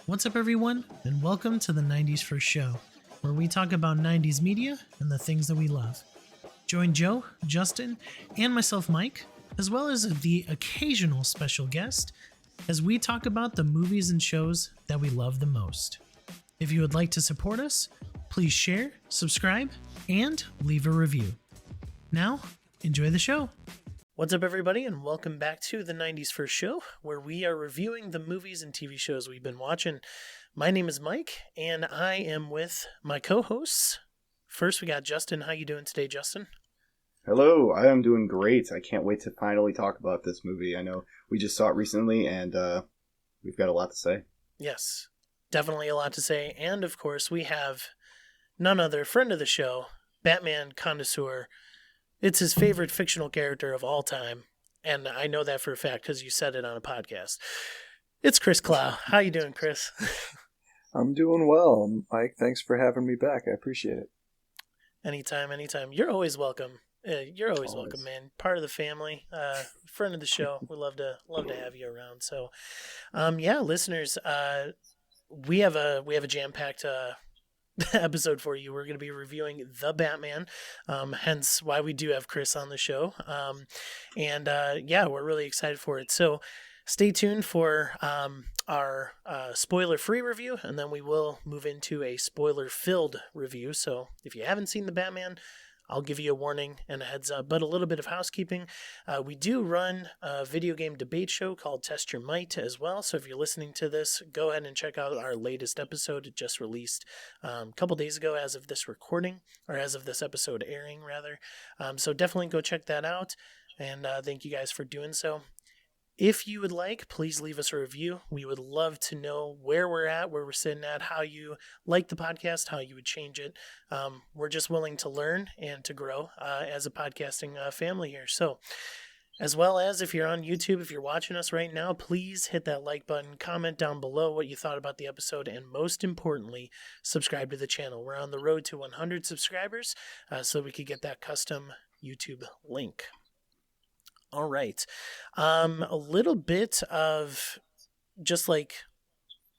What's up, everyone, and welcome to the 90s First Show, where we talk about 90s media and the things that we love. Join Joe, Justin, and myself, Mike, as well as the occasional special guest, as we talk about the movies and shows that we love the most. If you would like to support us, please share, subscribe, and leave a review. Now, enjoy the show. What's up, everybody, and welcome back to the 90s First Show, where we are reviewing the movies and TV shows we've been watching. My name is Mike, and I am with my co-hosts. First, we got Justin. How you doing today, Justin? Hello, I am doing great. I can't wait to finally talk about this movie. I know we just saw it recently, and we've got a lot to say. Yes, definitely a lot to say. And, of course, we have none other friend of the show, Batman connoisseur. It's his favorite fictional character of all time, and I know that for a fact because you said it on a podcast. It's Chris Clow. How you doing, Chris? I'm doing well, Mike. Thanks for having me back. I appreciate it. Anytime. You're always welcome. You're always welcome, man. Part of the family, friend of the show. We love to have you around. So, listeners, we have a jam-packed episode for you. We're going to be reviewing The Batman, hence why we do have Chris on the show. We're really excited for it. So stay tuned for our spoiler-free review, and then we will move into a spoiler-filled review. So if you haven't seen The Batman, I'll give you a warning and a heads up, but a little bit of housekeeping. We do run a video game debate show called Test Your Might as well. So if you're listening to this, go ahead and check out our latest episode. It just released a couple days ago as of this recording, or as of this episode airing, rather. So definitely go check that out. And thank you guys for doing so. If you would like, please leave us a review. We would love to know where we're at, where we're sitting at, how you like the podcast, how you would change it. We're just willing to learn and to grow as a podcasting family here. So, as well as if you're on YouTube, if you're watching us right now, please hit that like button, comment down below what you thought about the episode, and most importantly, subscribe to the channel. We're on the road to 100 subscribers, so we could get that custom YouTube link. All right. A little bit of just like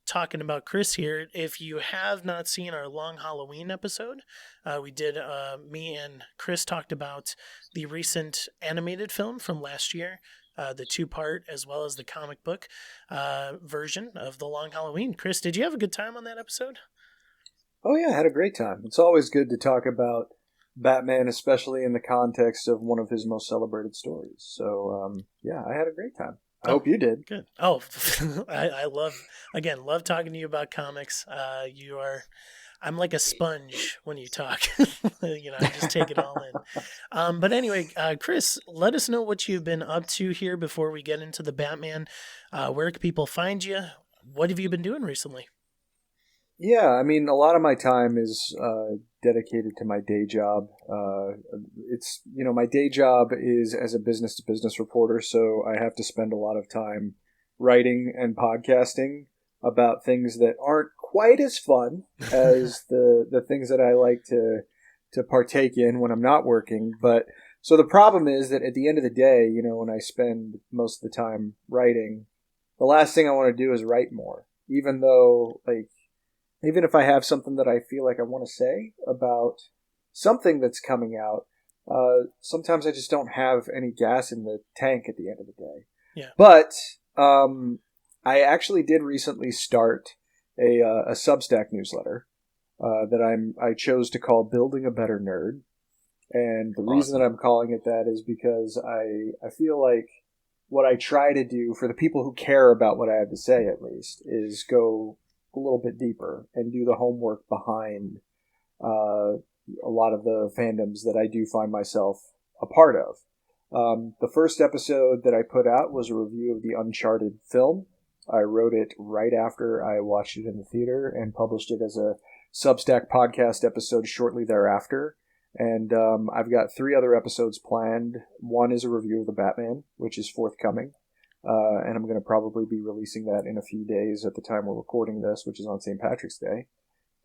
talking about Chris here. If you have not seen our long Halloween episode, we did, me and Chris talked about the recent animated film from last year, the 2-part as well as the comic book version of the long Halloween. Chris, did you have a good time on that episode? Oh yeah, I had a great time. It's always good to talk about Batman, especially in the context of one of his most celebrated stories. So, I had a great time. I hope you did. Good. Oh, I love talking to you about comics. I'm like a sponge when you talk. I just take it all in. But anyway, Chris, let us know what you've been up to here before we get into the Batman. Where can people find you? What have you been doing recently? Yeah, I mean, a lot of my time is dedicated to my day job. My day job is as a business-to-business reporter, so I have to spend a lot of time writing and podcasting about things that aren't quite as fun as the things that I like to partake in when I'm not working. But so the problem is that at the end of the day, when I spend most of the time writing, the last thing I want to do is write more, even if I have something that I feel like I want to say about something that's coming out, sometimes I just don't have any gas in the tank at the end of the day. Yeah. But I actually did recently start a Substack newsletter that I chose to call Building a Better Nerd. And the reason that I'm calling it that is because I feel like what I try to do for the people who care about what I have to say, at least, is go a little bit deeper and do the homework behind a lot of the fandoms that I do find myself a part of. The first episode that I put out was a review of the Uncharted film. I wrote it right after I watched it in the theater and published it as a Substack podcast episode shortly thereafter. And I've got 3 other episodes planned. One is a review of the Batman, which is forthcoming. And I'm going to probably be releasing that in a few days at the time we're recording this, which is on St. Patrick's Day.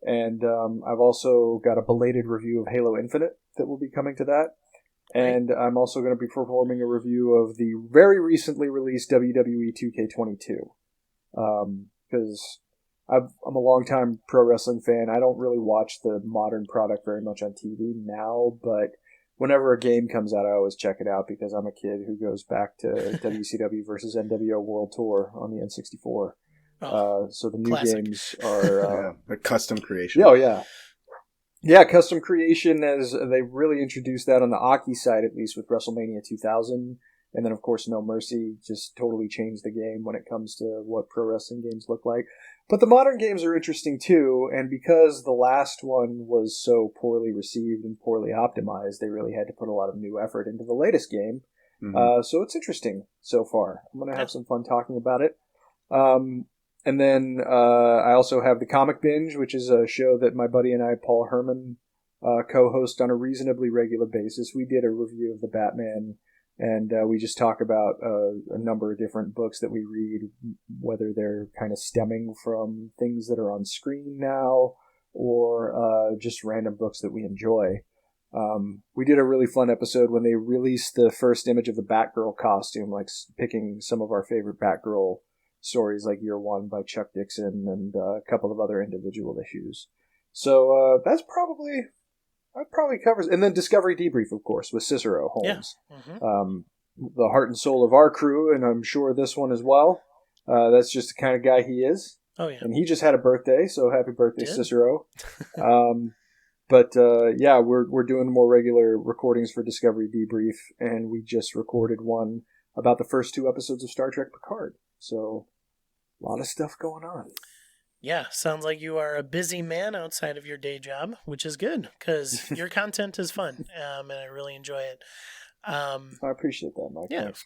And I've also got a belated review of Halo Infinite that will be coming to that. And I'm also going to be performing a review of the very recently released WWE 2K22. Because I'm a longtime pro wrestling fan. I don't really watch the modern product very much on TV now, but whenever a game comes out, I always check it out because I'm a kid who goes back to WCW versus NWO World Tour on the N64. So the new classic. games are a custom creation. Oh yeah, yeah, custom creation, as they really introduced that on the Aki side, at least with WrestleMania 2000. And then, of course, No Mercy just totally changed the game when it comes to what pro wrestling games look like. But the modern games are interesting, too. And because the last one was so poorly received and poorly optimized, they really had to put a lot of new effort into the latest game. Mm-hmm. So it's interesting so far. I'm going to have some fun talking about it. And then I also have the Comic Binge, which is a show that my buddy and I, Paul Herman, co-host on a reasonably regular basis. We did a review of the Batman, and we just talk about a number of different books that we read, whether they're kind of stemming from things that are on screen now or just random books that we enjoy. We did a really fun episode when they released the first image of the Batgirl costume, like picking some of our favorite Batgirl stories, like Year One by Chuck Dixon and a couple of other individual issues. So that probably covers. And then Discovery Debrief, of course, with Cicero Holmes. Yeah. Mm-hmm. The heart and soul of our crew, and I'm sure this one as well. That's just the kind of guy he is. Oh, yeah. And he just had a birthday, so happy birthday, Cicero. But we're doing more regular recordings for Discovery Debrief, and we just recorded one about the first 2 episodes of Star Trek Picard. So a lot of stuff going on. Yeah, sounds like you are a busy man outside of your day job, which is good because your content is fun, and I really enjoy it. I appreciate that, Mike. Yeah, Thanks.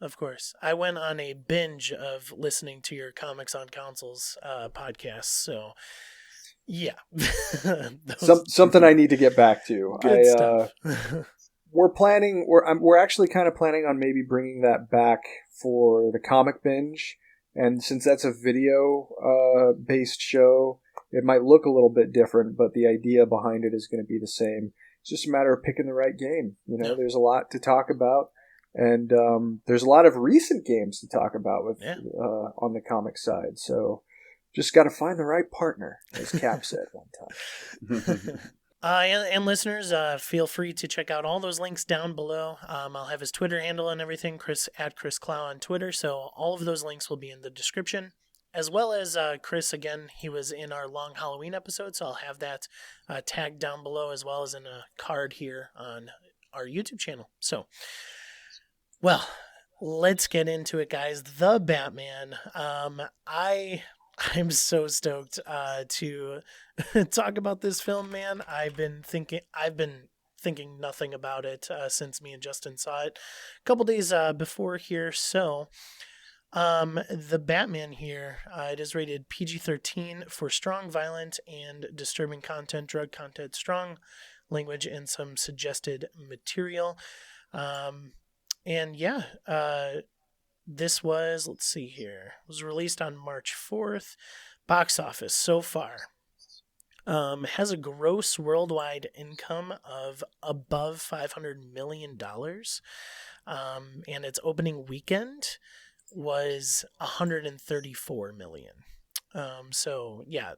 of course. I went on a binge of listening to your Comics on Consoles podcast, so yeah. Something I need to get back to. Good stuff. We're actually kind of planning on maybe bringing that back for the Comic Binge. And since that's a video based show, it might look a little bit different, but the idea behind it is going to be the same. It's just a matter of picking the right game. There's a lot to talk about, and there's a lot of recent games to talk about with on the comic side. So just got to find the right partner, as Cap said one time. And listeners, feel free to check out all those links down below. I'll have his Twitter handle and everything, Chris Clow on Twitter. So all of those links will be in the description, as well as Chris. Again, he was in our long Halloween episode, so I'll have that tagged down below, as well as in a card here on our YouTube channel. So, well, let's get into it, guys. The Batman. I'm so stoked to talk about this film, man. I've been thinking nothing about it since me and Justin saw it a couple days before here. So, the Batman here, it is rated PG-13 for strong, violent, and disturbing content, drug content, strong language, and some suggested material. This was, let's see here, was released on March 4th. Box office so far has a gross worldwide income of above $500 million. And its opening weekend was $134 million. So, yeah,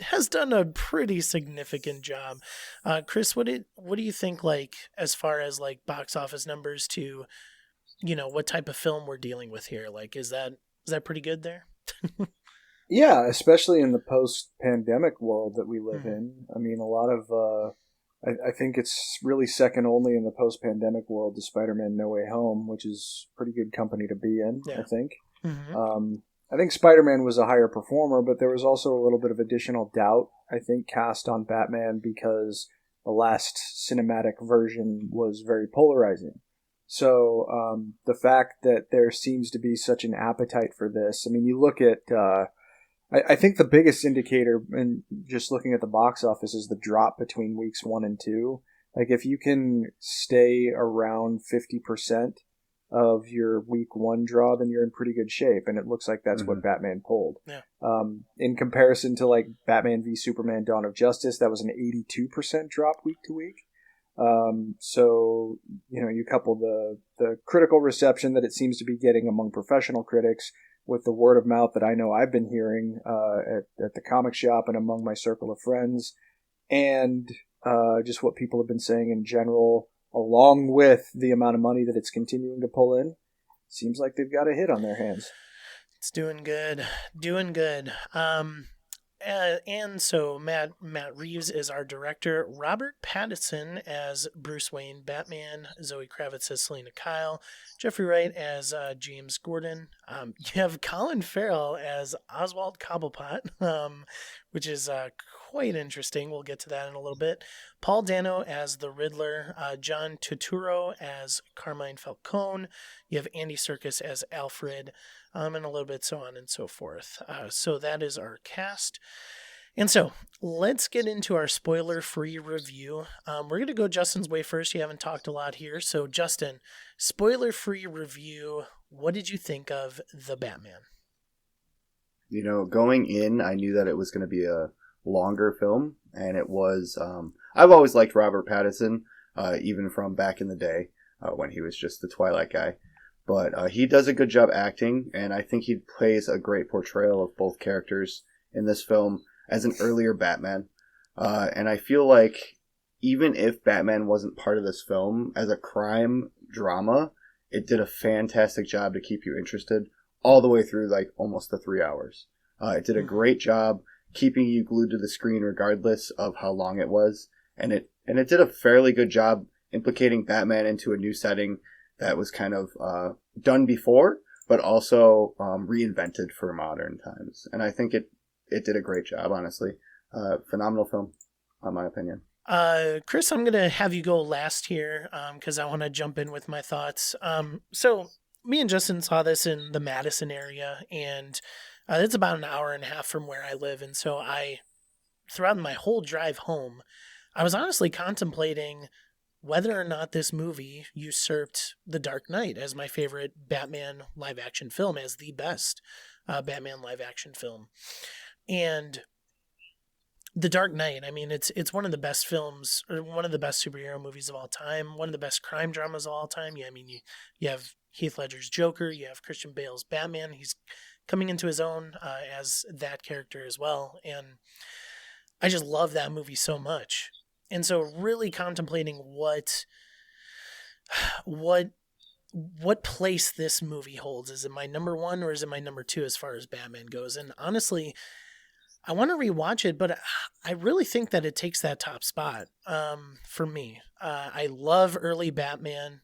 has done a pretty significant job. Chris, what do you think, like, as far as, like, box office numbers to... what type of film we're dealing with here? Like, is that pretty good there? Yeah, especially in the post-pandemic world that we live in. I mean, a lot of, I think it's really second only in the post-pandemic world to Spider-Man No Way Home, which is pretty good company to be in, I think. Mm-hmm. I think Spider-Man was a higher performer, but there was also a little bit of additional doubt, I think, cast on Batman because the last cinematic version was very polarizing. So the fact that there seems to be such an appetite for this, I mean, you look at, I think the biggest indicator in just looking at the box office is the drop between weeks 1 and 2. Like if you can stay around 50% of your week 1 draw, then you're in pretty good shape. And it looks like that's what Batman pulled. Yeah. In comparison to like Batman v Superman Dawn of Justice, that was an 82% drop week to week. So, you couple the critical reception that it seems to be getting among professional critics with the word of mouth that I know I've been hearing at the comic shop and among my circle of friends, and just what people have been saying in general, along with the amount of money that it's continuing to pull in, seems like they've got a hit on their hands. It's doing good, doing good. And so Matt Reeves is our director. Robert Pattinson as Bruce Wayne, Batman. Zoe Kravitz as Selena Kyle. Jeffrey Wright as James Gordon. You have Colin Farrell as Oswald Cobblepot, which is quite interesting. We'll get to that in a little bit. Paul Dano as the Riddler. John Turturro as Carmine Falcone. You have Andy Serkis as Alfred. And a little bit so on and so forth. So that is our cast. And so let's get into our spoiler-free review. We're going to go Justin's way first. You haven't talked a lot here. So Justin, spoiler-free review. What did you think of The Batman? You know, going in, I knew that it was going to be a longer film. And it was, I've always liked Robert Pattinson, even from back in the day when he was just the Twilight guy. But he does a good job acting, and I think he plays a great portrayal of both characters in this film as an earlier Batman. And I feel like even if Batman wasn't part of this film, as a crime drama, it did a fantastic job to keep you interested all the way through like almost the 3 hours. It did a great job keeping you glued to the screen regardless of how long it was. And it did a fairly good job implicating Batman into a new setting that was kind of done before, but also reinvented for modern times. And I think it did a great job, honestly. Phenomenal film, in my opinion. Chris, I'm going to have you go last here because I want to jump in with my thoughts. So me and Justin saw this in the Madison area, and it's about an hour and a half from where I live. And so throughout my whole drive home, I was honestly contemplating whether or not this movie usurped The Dark Knight as my favorite Batman live-action film, as the best Batman live-action film. And The Dark Knight, I mean, it's one of the best films, or one of the best superhero movies of all time, one of the best crime dramas of all time. Yeah, I mean, you have Heath Ledger's Joker, you have Christian Bale's Batman. He's coming into his own as that character as well. And I just love that movie so much. And so really contemplating what place this movie holds. Is it my number one or is it my number two as far as Batman goes? And honestly, I want to rewatch it, but I really think that it takes that top spot for me. I love early Batman.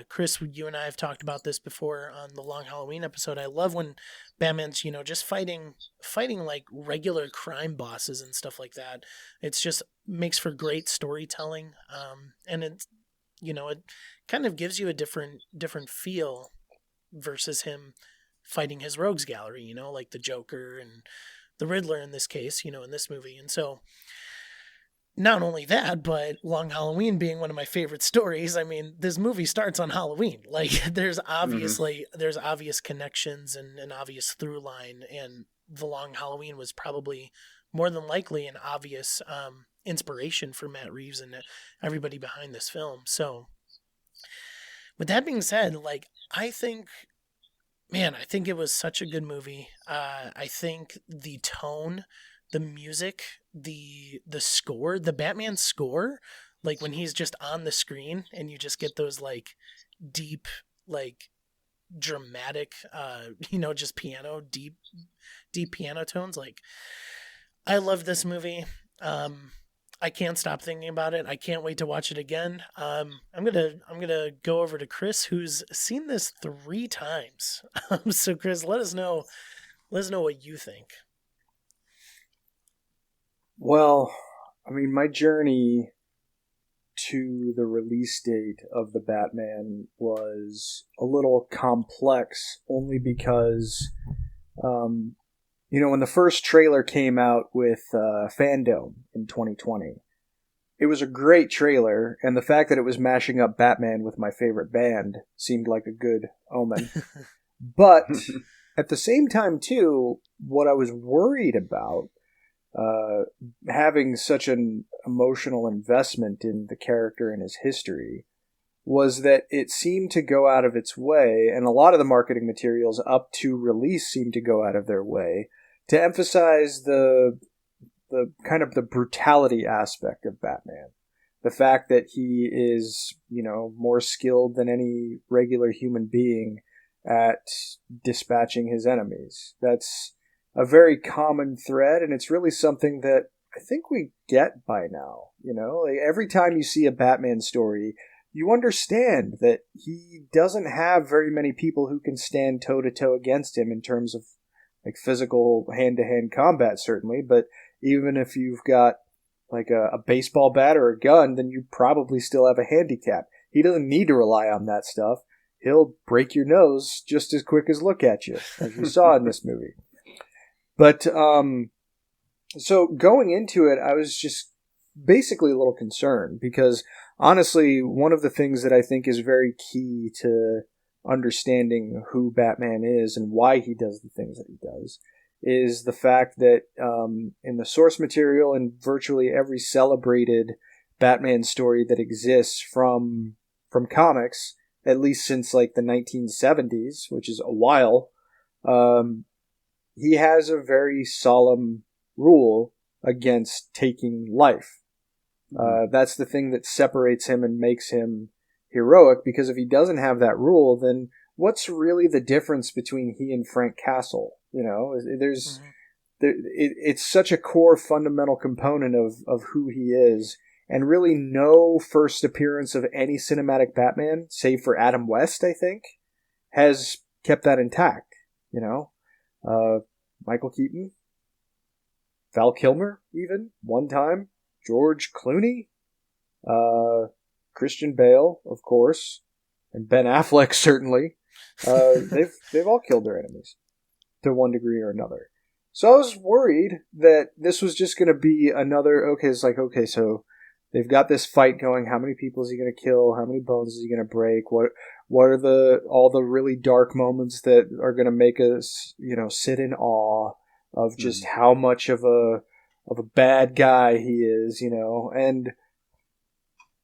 Chris, you and I have talked about this before on the Long Halloween episode. I love when Batman's, just fighting like regular crime bosses and stuff like that. It's just makes for great storytelling. And it kind of gives you a different feel versus him fighting his rogues gallery, like the Joker and the Riddler in this case, in this movie. And so not only that, but Long Halloween being one of my favorite stories. I mean, this movie starts on Halloween. Like there's obvious connections and an obvious through line. And The Long Halloween was probably more than likely an obvious inspiration for Matt Reeves and everybody behind this film. So with that being said, I think it was such a good movie. I think the tone, the music, the score, the Batman score, like when he's just on the screen and you just get those deep, dramatic, just piano, deep piano tones. I love this movie. I can't stop thinking about it. I can't wait to watch it again. I'm gonna go over to Chris, who's seen this 3 times. So Chris, let us know what you think. Well, I mean, my journey to the release date of the Batman was a little complex, only because, when the first trailer came out with Fandom in 2020, it was a great trailer, and the fact that it was mashing up Batman with my favorite band seemed like a good omen. But at the same time, too, what I was worried about, having such an emotional investment in the character and his history, was that it seemed to go out of its way, and a lot of the marketing materials up to release seemed to go out of their way to emphasize the kind of the brutality aspect of Batman. The fact that he is, more skilled than any regular human being at dispatching his enemies. That's a very common thread, and it's really something that I think we get by now. Like every time you see a Batman story, you understand that he doesn't have very many people who can stand toe-to-toe against him in terms of like physical hand-to-hand combat, certainly, but even if you've got like a baseball bat or a gun, then you probably still have a handicap. He doesn't need to rely on that stuff. He'll break your nose just as quick as look at you, as we saw in this movie. But, so going into it, I was just basically a little concerned because honestly, one of the things that I think is very key to understanding who Batman is and why he does the things that he does is the fact that in the source material and virtually every celebrated Batman story that exists from comics, at least since like the 1970s, which is a while, he has a very solemn rule against taking life. That's the thing that separates him and makes him heroic, because if he doesn't have that rule, then what's really the difference between he and Frank Castle? It's such a core fundamental component of who he is, and really no first appearance of any cinematic Batman, save for Adam West, I think, has kept that intact. Michael Keaton, Val Kilmer, even one time, George Clooney, Christian Bale, of course, and Ben Affleck certainly. They've all killed their enemies to one degree or another. So I was worried that this was just going to be another. Okay, so they've got this fight going. How many people is he going to kill? How many bones is he going to break? What are all the really dark moments that are going to make us, sit in awe of just how much of a bad guy he is, And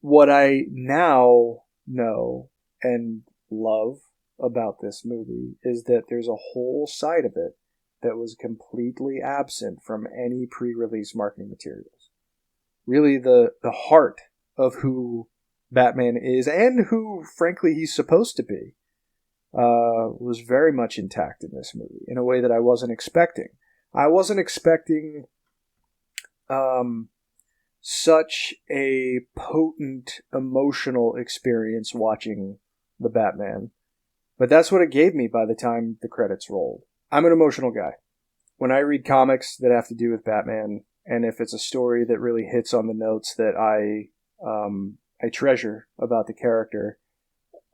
what I now know and love about this movie is that there's a whole side of it that was completely absent from any pre-release marketing materials. Really the heart of who Batman is and who, frankly, he's supposed to be was very much intact in this movie in a way that I wasn't expecting. I wasn't expecting such a potent emotional experience watching the Batman. But that's what it gave me by the time the credits rolled. I'm an emotional guy. When I read comics that have to do with Batman, and if it's a story that really hits on the notes that I treasure about the character,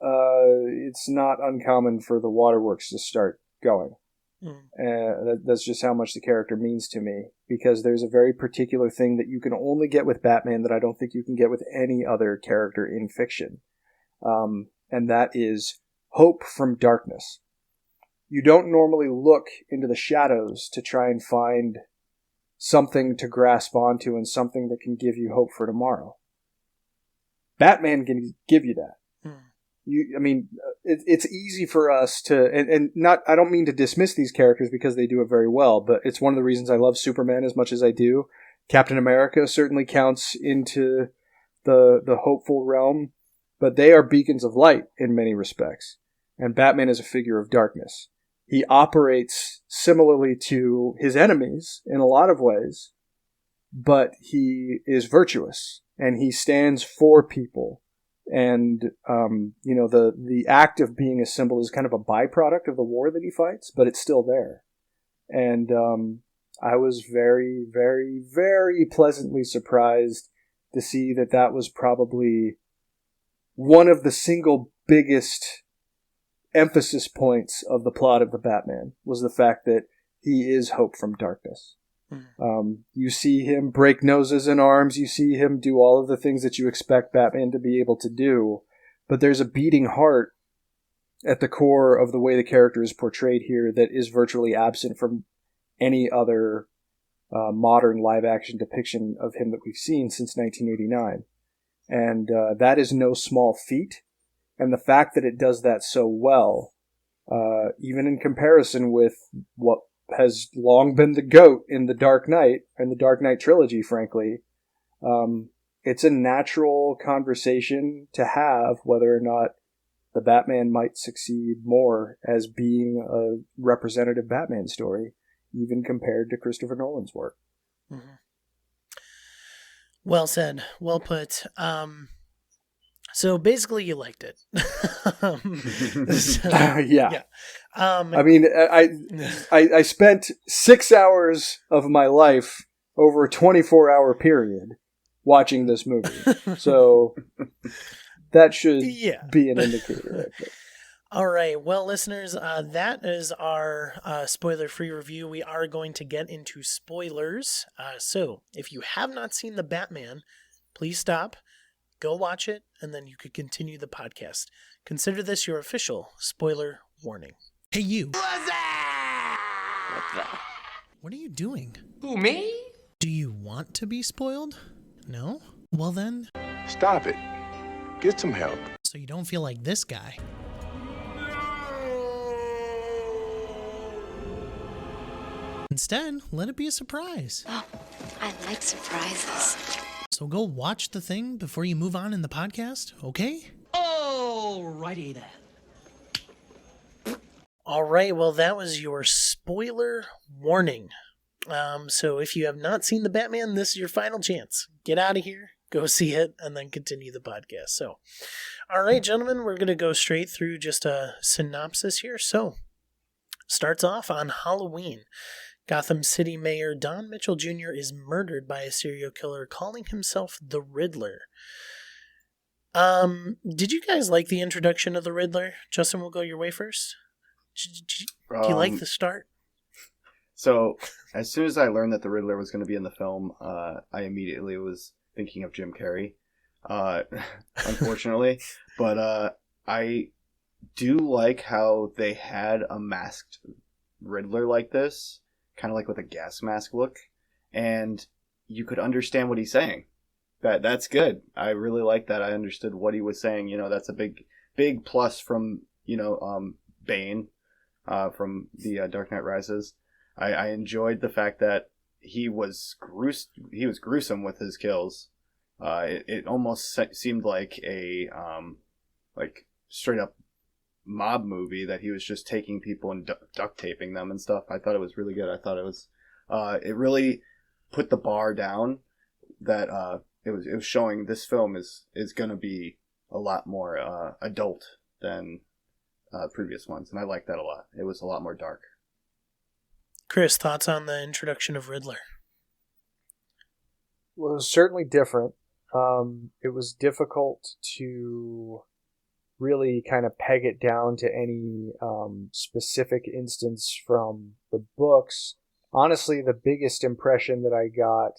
it's not uncommon for the waterworks to start going. That's just how much the character means to me, because there's a very particular thing that you can only get with Batman that I don't think you can get with any other character in fiction, and that is hope from darkness. You don't normally look into the shadows to try and find something to grasp onto and something that can give you hope for tomorrow. Batman can give you that. It's easy for us to, and not, I don't mean to dismiss these characters because they do it very well, but it's one of the reasons I love Superman as much as I do. Captain America certainly counts into the hopeful realm, but they are beacons of light in many respects. And Batman is a figure of darkness. He operates similarly to his enemies in a lot of ways, but he is virtuous and he stands for people. And, the act of being a symbol is kind of a byproduct of the war that he fights, but it's still there. And I was very, very, very pleasantly surprised to see that was probably one of the single biggest emphasis points of the plot of the Batman, was the fact that he is hope from darkness. You see him break noses and arms. You see him do all of the things that you expect Batman to be able to do. But there's a beating heart at the core of the way the character is portrayed here that is virtually absent from any other modern live-action depiction of him that we've seen since 1989. And that is no small feat. And the fact that it does that so well, even in comparison with what has long been the GOAT in the Dark Knight and the Dark Knight trilogy, frankly, it's a natural conversation to have whether or not the Batman might succeed more as being a representative Batman story, even compared to Christopher Nolan's work. Mm-hmm. Well said. Well put. So basically, you liked it. Yeah. I mean, I spent 6 hours of my life over a 24-hour period watching this movie, so that should be an indicator, I think. All right. Well, listeners, that is our spoiler-free review. We are going to get into spoilers. So if you have not seen The Batman, please stop, go watch it, and then you could continue the podcast. Consider this your official spoiler warning. Hey, you. What's that? What are you doing? Who, me? Do you want to be spoiled? No? Well then... Stop it. Get some help. So you don't feel like this guy. Instead, let it be a surprise. Oh, I like surprises. So go watch the thing before you move on in the podcast, okay? Alrighty then. All right, well, that was your spoiler warning. So if you have not seen The Batman, this is your final chance. Get out of here, go see it, and then continue the podcast. So, all right, gentlemen, we're going to go straight through just a synopsis here. So, starts off on Halloween. Gotham City Mayor Don Mitchell Jr. is murdered by a serial killer calling himself the Riddler. Did you guys like the introduction of the Riddler? Justin, we'll go your way first. Do you like the start? So, as soon as I learned that the Riddler was going to be in the film, I immediately was thinking of Jim Carrey, unfortunately. But I do like how they had a masked Riddler like this, kind of like with a gas mask look, and you could understand what he's saying. That's good. I really like that. I understood what he was saying. You know, that's a big plus from, Bane, from the Dark Knight Rises. I enjoyed the fact that he was gruesome with his kills. It almost seemed like a straight up mob movie that he was just taking people and duct taping them and stuff. I thought it was really good. I thought it was it really put the bar down that it was showing this film is going to be a lot more adult than previous ones, and I liked that a lot. It was a lot more dark. Chris, thoughts on the introduction of Riddler? Well, it was certainly different. It was difficult to really kind of peg it down to any specific instance from the books. Honestly, the biggest impression that I got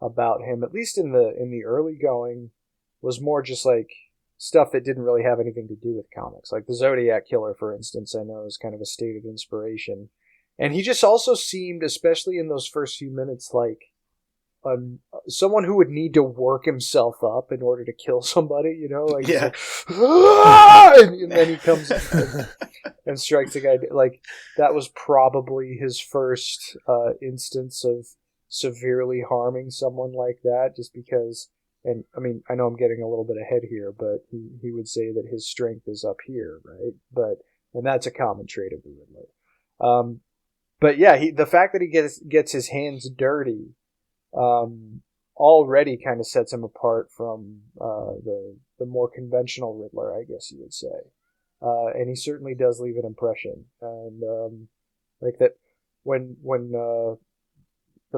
about him, at least in the early going, was more just like stuff that didn't really have anything to do with comics. Like the Zodiac Killer, for instance, I know is kind of a stated inspiration. And he just also seemed, especially in those first few minutes, like someone who would need to work himself up in order to kill somebody, like, yeah. And then he comes and strikes the guy. Like, that was probably his first instance of severely harming someone like that, just because, and I mean, I know I'm getting a little bit ahead here, but he would say that his strength is up here, right? And that's a common trait of the Riddler. But yeah, the fact that he gets his hands dirty already kind of sets him apart from the more conventional Riddler, I guess you would say. And he certainly does leave an impression. And like that when the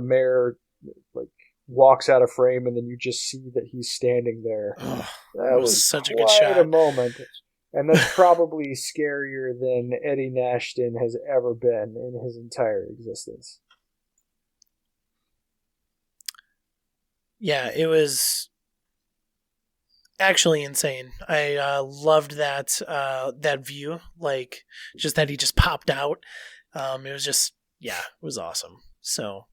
mayor walks out of frame and then you just see that he's standing there. That was such a quite good shot. a moment. And that's probably scarier than Eddie Nashton has ever been in his entire existence. Yeah, it was actually insane. I loved that view, like just that he just popped out. It was just, it was awesome. So,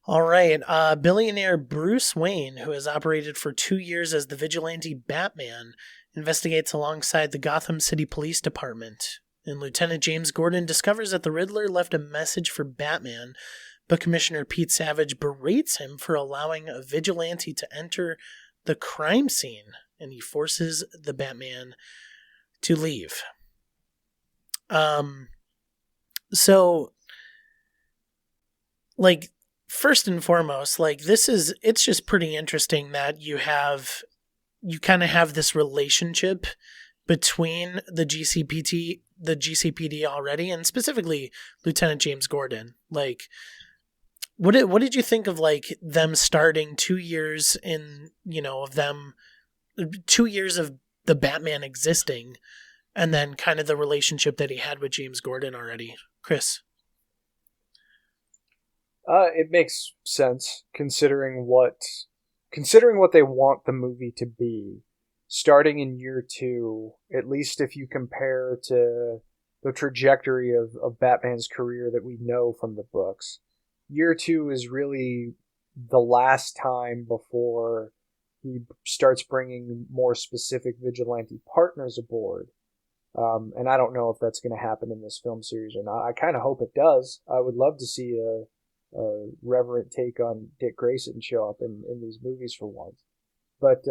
All right. Billionaire Bruce Wayne, who has operated for 2 years as the vigilante Batman, investigates alongside the Gotham City Police Department. And Lieutenant James Gordon discovers that the Riddler left a message for Batman, but Commissioner Pete Savage berates him for allowing a vigilante to enter the crime scene, and he forces the Batman to leave. So, like, first and foremost, like, it's just pretty interesting that you kind of have this relationship between the GCPD already, and specifically Lieutenant James Gordon. Like, what did you think of, like, them starting 2 years in, of them, 2 years of the Batman existing, and then kind of the relationship that he had with James Gordon already? Chris? It makes sense considering what they want the movie to be. Starting in year 2, at least if you compare to the trajectory of Batman's career that we know from the books, year 2 is really the last time before he starts bringing more specific vigilante partners aboard. And I don't know if that's going to happen in this film series or not. I kind of hope it does. I would love to see a reverent take on Dick Grayson show up in these movies for once. But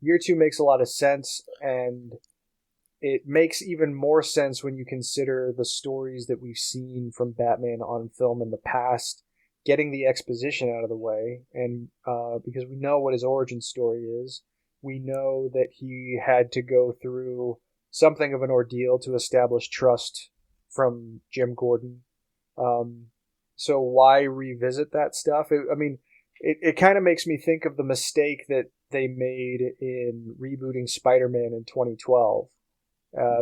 year 2 makes a lot of sense, and it makes even more sense when you consider the stories that we've seen from Batman on film in the past, getting the exposition out of the way, and because we know what his origin story is, we know that he had to go through something of an ordeal to establish trust from Jim Gordon. So why revisit that stuff? It kind of makes me think of the mistake that they made in rebooting Spider-Man in 2012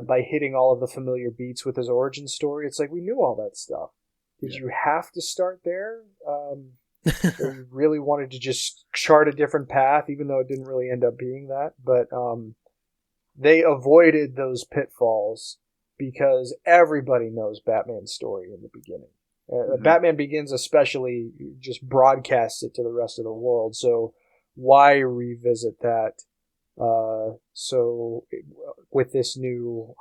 by hitting all of the familiar beats with his origin story. It's like, we knew all that stuff. Did you have to start there? Or you really wanted to just chart a different path, even though it didn't really end up being that? But they avoided those pitfalls because everybody knows Batman's story in the beginning. Batman Begins especially just broadcasts it to the rest of the world. So why revisit that? With this new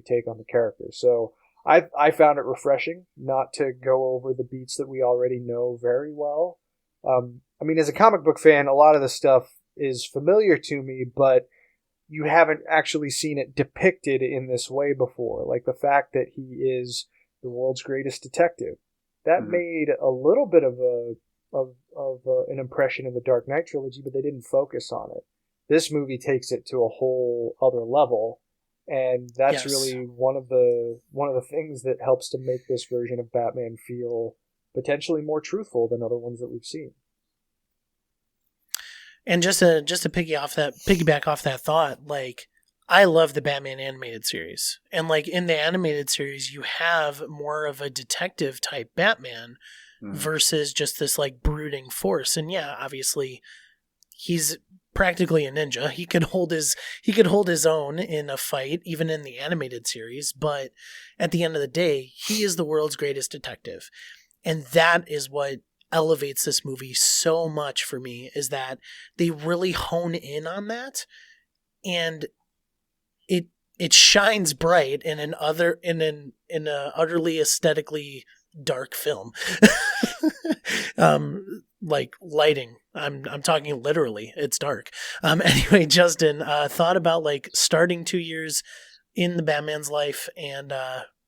take on the character. So I found it refreshing not to go over the beats that we already know very well. As a comic book fan, a lot of the stuff is familiar to me, but you haven't actually seen it depicted in this way before. Like the fact that he is the world's greatest detective. That made a little bit of an impression in the Dark Knight trilogy, but they didn't focus on it. This movie takes it to a whole other level, and that's really one of the things that helps to make this version of Batman feel potentially more truthful than other ones that we've seen. And just to piggyback off that thought, like, I love the Batman animated series. And like in the animated series, you have more of a detective type Batman versus just this like brooding force. And yeah, obviously he's practically a ninja. He could hold his own in a fight, even in the animated series, but at the end of the day, he is the world's greatest detective. And that is what elevates this movie so much for me, is that they really hone in on that, and it shines bright in an utterly aesthetically dark film. Like lighting. I'm talking literally. It's dark. Anyway, Justin, thought about like starting 2 years in the Batman's life and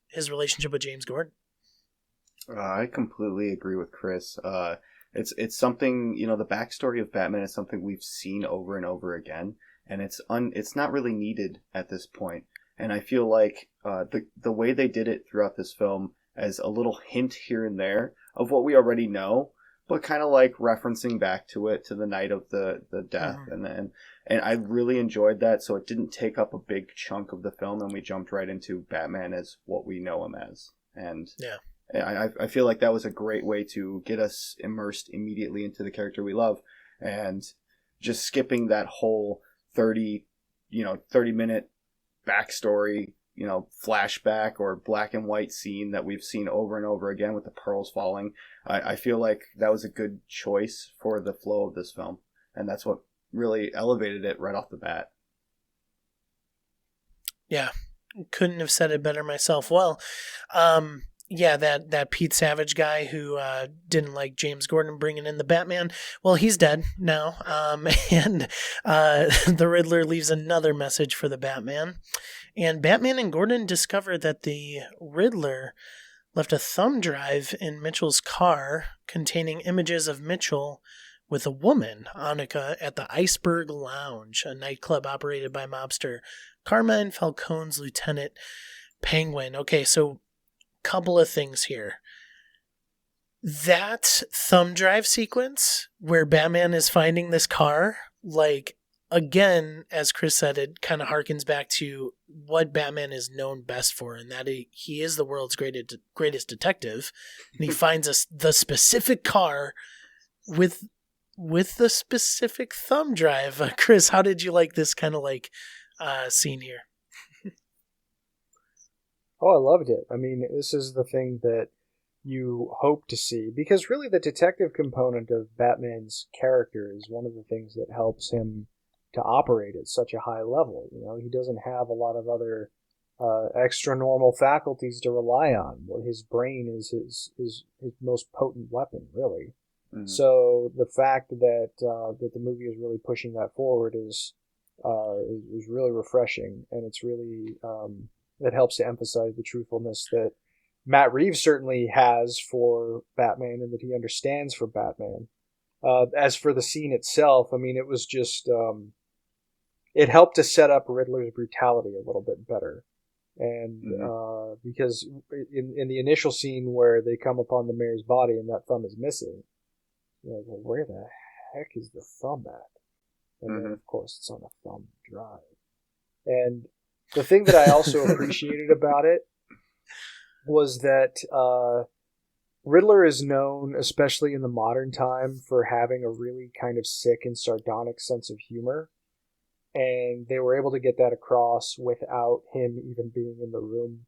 his relationship with James Gordon. I completely agree with Chris. It's something, the backstory of Batman is something we've seen over and over again, and it's not really needed at this point. And I feel like the way they did it throughout this film as a little hint here and there of what we already know, but kind of like referencing back to it, to the night of the death, and I really enjoyed that. So it didn't take up a big chunk of the film, and we jumped right into Batman as what we know him as. And I feel like that was a great way to get us immersed immediately into the character we love, and just skipping that whole 30-minute backstory flashback or black and white scene that we've seen over and over again with the pearls falling. I feel like that was a good choice for the flow of this film, and that's what really elevated it right off the bat. Yeah, couldn't have said it better myself. Well, yeah, that Pete Savage guy who didn't like James Gordon bringing in the Batman, well, he's dead now. And the Riddler leaves another message for the Batman. And Batman and Gordon discover that the Riddler left a thumb drive in Mitchell's car containing images of Mitchell with a woman, Annika, at the Iceberg Lounge, a nightclub operated by mobster Carmine Falcone's lieutenant, Penguin. Okay, so couple of things here. That thumb drive sequence where Batman is finding this car, like, again, as Chris said, it kind of harkens back to what Batman is known best for, and that he is the world's greatest detective, and he finds the specific car with the specific thumb drive. Chris, how did you like this kind of scene here? Oh, I loved it. I mean, this is the thing that you hope to see, because really the detective component of Batman's character is one of the things that helps him to operate at such a high level. He doesn't have a lot of other extra normal faculties to rely on. Well, his brain is his most potent weapon, really. Mm-hmm. So the fact that the movie is really pushing that forward is really refreshing, and it's really that helps to emphasize the truthfulness that Matt Reeves certainly has for Batman and that he understands for Batman. As for the scene itself, I mean, it was just it helped to set up Riddler's brutality a little bit better. And because in the initial scene where they come upon the mayor's body and that thumb is missing, well, where the heck is the thumb at? And then, of course, it's on a thumb drive. And the thing that I also appreciated about it was that Riddler is known, especially in the modern time, for having a really kind of sick and sardonic sense of humor. And they were able to get that across without him even being in the room.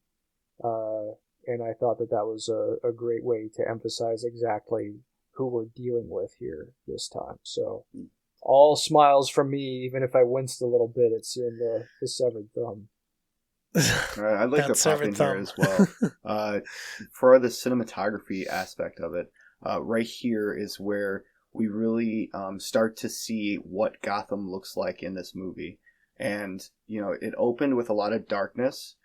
And I thought that was a great way to emphasize exactly who we're dealing with here this time. So all smiles from me, even if I winced a little bit at seeing the severed thumb. I'd like to pop in here as well. For the cinematography aspect of it, right here is where we really start to see what Gotham looks like in this movie. And, it opened with a lot of darkness,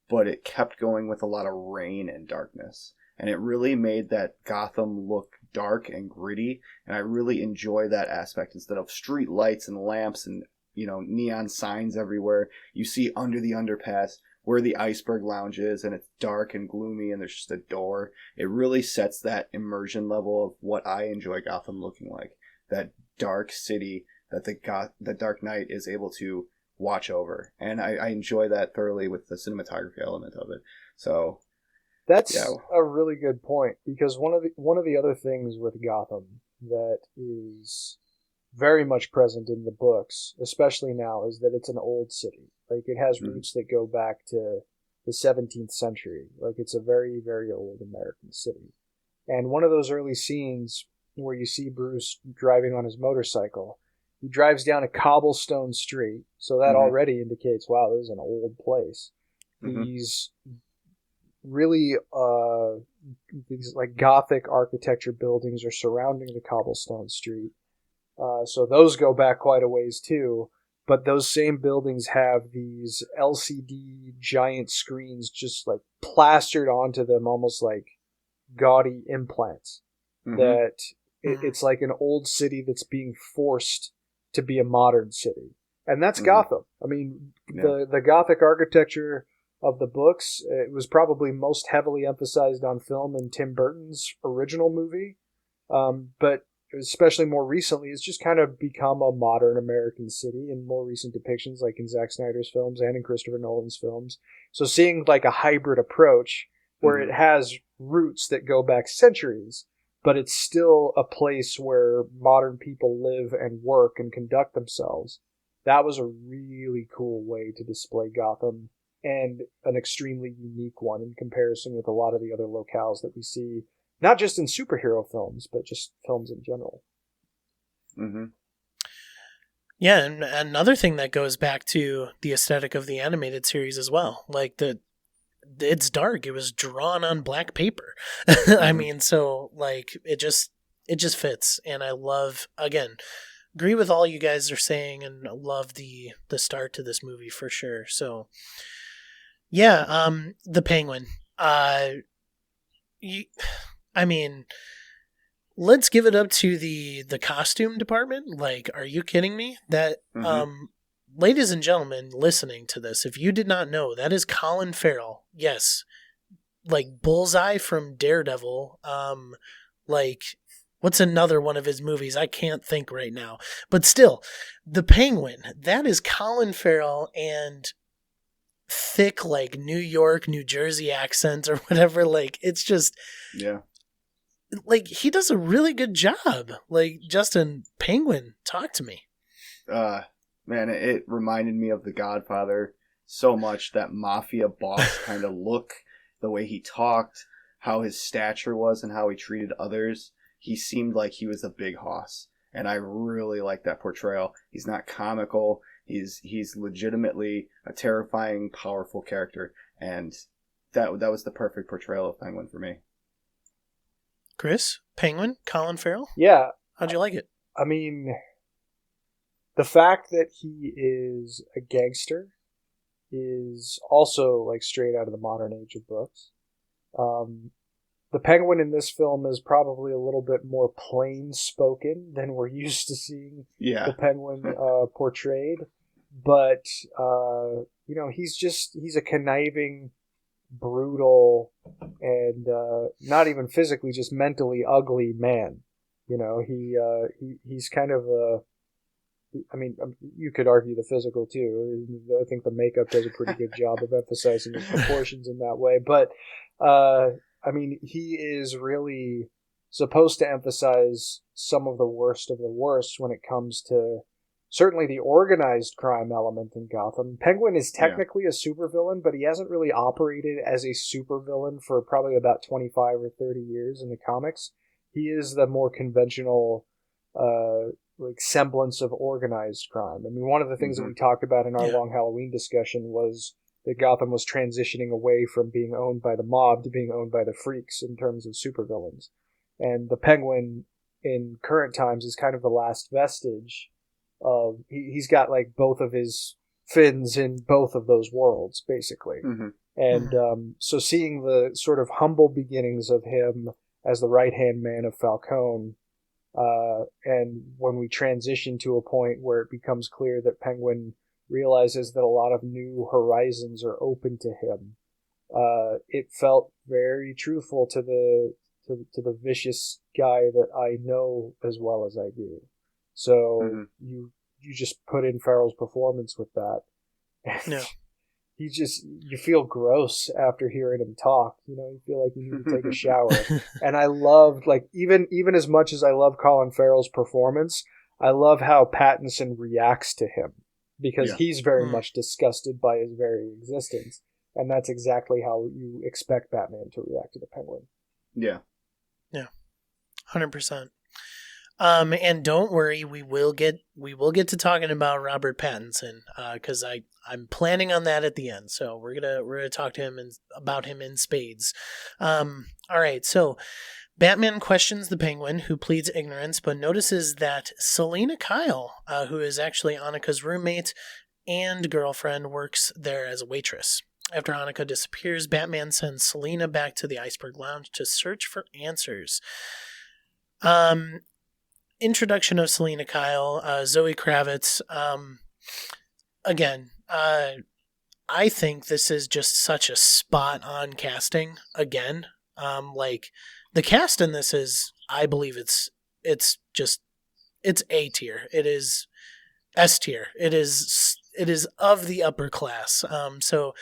but it kept going with a lot of rain and darkness. And it really made that Gotham look dark and gritty. And I really enjoy that aspect. Instead of street lights and lamps and, neon signs everywhere, you see under the underpass where the Iceberg Lounge is, and it's dark and gloomy, and there's just a door. It really sets that immersion level of what I enjoy Gotham looking like. That dark city that the Dark Knight is able to watch over. And I enjoy that thoroughly with the cinematography element of it. So that's a really good point, because one of the other things with Gotham that is very much present in the books, especially now, is that it's an old city. Like, it has roots that go back to the 17th century. Like, it's a very, very old American city. And one of those early scenes where you see Bruce driving on his motorcycle, he drives down a cobblestone street, so that already indicates, wow, this is an old place. These really these like Gothic architecture buildings are surrounding the cobblestone street. So those go back quite a ways too. But those same buildings have these LCD giant screens just like plastered onto them, almost like gaudy implants. That it's like an old city that's being forced to be a modern city. And that's Gotham. I mean, the Gothic architecture of the books, it was probably most heavily emphasized on film in Tim Burton's original movie. But especially more recently, it's just kind of become a modern American city in more recent depictions, like in Zack Snyder's films and in Christopher Nolan's films. So seeing like a hybrid approach where it has roots that go back centuries, but it's still a place where modern people live and work and conduct themselves. That was a really cool way to display Gotham and an extremely unique one in comparison with a lot of the other locales that we see, not just in superhero films, but just films in general. Mm-hmm. Yeah, and another thing that goes back to the aesthetic of the animated series as well. Like it's dark. It was drawn on black paper. I mean, so like it just fits. And I love, again, agree with all you guys are saying, and love the start to this movie for sure. So yeah, the Penguin. I mean, let's give it up to the costume department. Like, are you kidding me? That ladies and gentlemen listening to this, if you did not know, that is Colin Farrell. Yes. Like Bullseye from Daredevil. Like, what's another one of his movies? I can't think right now. But still, the Penguin, that is Colin Farrell, and thick like New York, New Jersey accent or whatever. Like, it's just, yeah, like, he does a really good job. Like, Justin, Penguin, talk to me. Man, it reminded me of The Godfather so much. That mafia boss kind of look, the way he talked, how his stature was, and how he treated others. He seemed like he was a big hoss, and I really like that portrayal. He's not comical. He's legitimately a terrifying, powerful character, and that was the perfect portrayal of Penguin for me. Chris, Penguin, Colin Farrell? Yeah. How'd you like it? I mean, the fact that he is a gangster is also like straight out of the modern age of books. The Penguin in this film is probably a little bit more plain spoken than we're used to seeing the Penguin portrayed. But, he's a conniving, brutal, and not even physically, just mentally ugly man. You know, he's kind of you could argue the physical too. I think the makeup does a pretty good job of emphasizing his proportions in that way. But, he is really supposed to emphasize some of the worst of the worst when it comes to certainly the organized crime element in Gotham. Penguin is technically a supervillain, but he hasn't really operated as a supervillain for probably about 25 or 30 years in the comics. He is the more conventional semblance of organized crime. I mean, one of the things that we talked about in our long Halloween discussion was that Gotham was transitioning away from being owned by the mob to being owned by the freaks in terms of supervillains. And the Penguin in current times is kind of the last vestige of... He's got like both of his fins in both of those worlds, basically. And so seeing the sort of humble beginnings of him as the right-hand man of Falcone, and when we transition to a point where it becomes clear that Penguin realizes that a lot of new horizons are open to him, it felt very truthful to the vicious guy that I know as well as I do. So you just put in Farrell's performance with that. No. You feel gross after hearing him talk. You know, you feel like you need to take a shower. And I loved, like, even as much as I love Colin Farrell's performance, I love how Pattinson reacts to him, because he's very much disgusted by his very existence. And that's exactly how you expect Batman to react to the Penguin. Yeah. Yeah. 100%. And don't worry, we will get to talking about Robert Pattinson, because I'm planning on that at the end. So we're gonna talk to him about him in spades. All right. So Batman questions the Penguin, who pleads ignorance, but notices that Selina Kyle, who is actually Annika's roommate and girlfriend, works there as a waitress. After Annika disappears, Batman sends Selina back to the Iceberg Lounge to search for answers. Introduction of Selina Kyle, Zoe Kravitz. Again, I think this is just such a spot-on casting. Again, like the cast in this is, I believe it's A tier. It is S tier. It is of the upper class. So,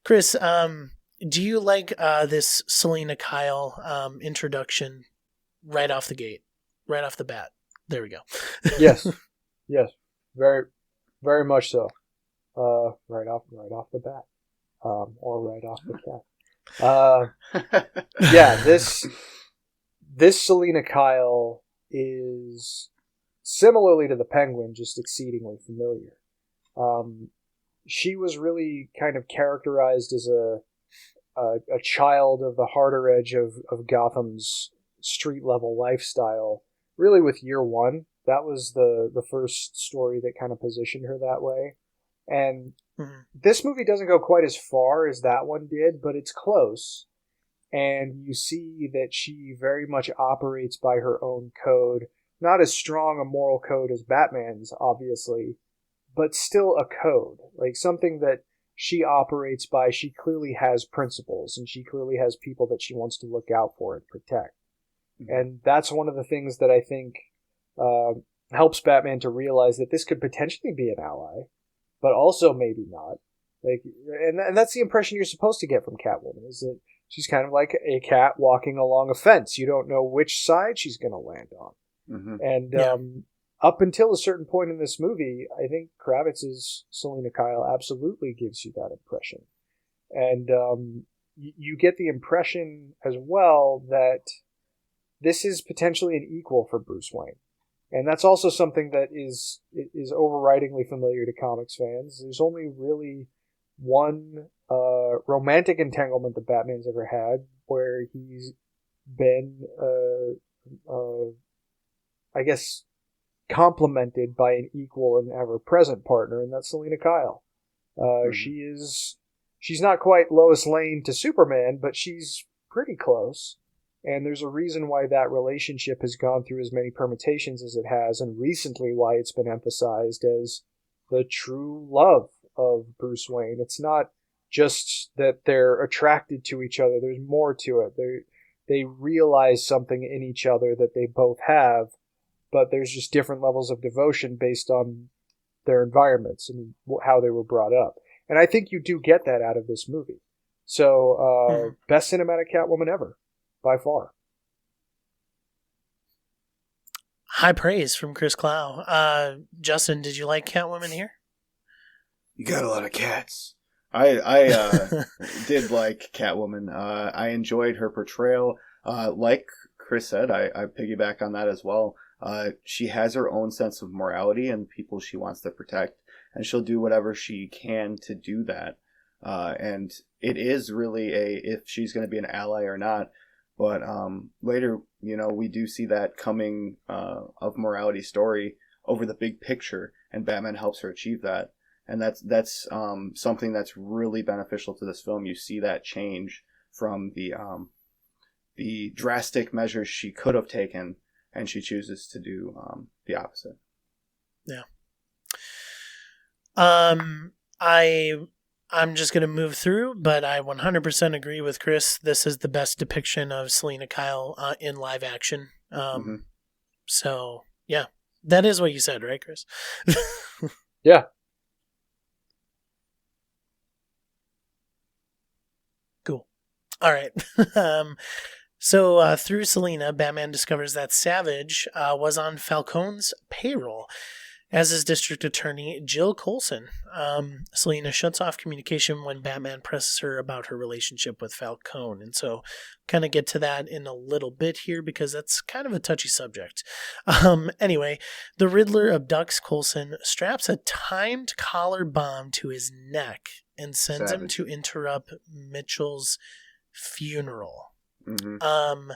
Chris, do you like this Selina Kyle introduction right off the gate, right off the bat? There we go. Yes, very, very much so. Right off the bat. or right off the cat. Yeah, this Selena Kyle is similarly to the Penguin, just exceedingly familiar. She was really kind of characterized as a child of the harder edge of Gotham's street level lifestyle, really with Year One. That was the first story that kind of positioned her that way. And this movie doesn't go quite as far as that one did, but it's close. And you see that she very much operates by her own code. Not as strong a moral code as Batman's, obviously, but still a code. Like something that she operates by. She clearly has principles, and she clearly has people that she wants to look out for and protect. Mm-hmm. And that's one of the things that I think helps Batman to realize that this could potentially be an ally, but also maybe not. Like, and that's the impression you're supposed to get from Catwoman, is that she's kind of like a cat walking along a fence. You don't know which side she's going to land on. Mm-hmm. And up until a certain point in this movie, I think Kravitz's Selena Kyle absolutely gives you that impression. And you get the impression as well that this is potentially an equal for Bruce Wayne. And that's also something that is overridingly familiar to comics fans. There's only really one romantic entanglement that Batman's ever had where he's been, I guess, complemented by an equal and ever-present partner, and that's Selena Kyle. She's not quite Lois Lane to Superman, but she's pretty close. And there's a reason why that relationship has gone through as many permutations as it has, and recently why it's been emphasized as the true love of Bruce Wayne. It's not just that they're attracted to each other. There's more to it. They realize something in each other that they both have, but there's just different levels of devotion based on their environments and how they were brought up. And I think you do get that out of this movie. So, best cinematic Catwoman ever. By far. High praise from Chris Clow. Justin, did you like Catwoman here? You got a lot of cats. I did like Catwoman. I enjoyed her portrayal. Like Chris said, I piggyback on that as well. She has her own sense of morality and people she wants to protect, and she'll do whatever she can to do that. And it is really if she's going to be an ally or not. But later, we do see that coming of morality story over the big picture, and Batman helps her achieve that. And that's something that's really beneficial to this film. You see that change from the drastic measures she could have taken, and she chooses to do the opposite. Yeah. I'm just going to move through, but I 100% agree with Chris. This is the best depiction of Selena Kyle in live action. So, yeah, that is what you said, right, Chris? Yeah. Cool. All right. So through Selena, Batman discovers that Savage was on Falcone's payroll as his district attorney, Jill Coulson. Selena shuts off communication when Batman presses her about her relationship with Falcone. And so kind of get to that in a little bit here because that's kind of a touchy subject. Anyway, the Riddler abducts Coulson, straps a timed collar bomb to his neck, and sends him to interrupt Mitchell's funeral. Mm-hmm.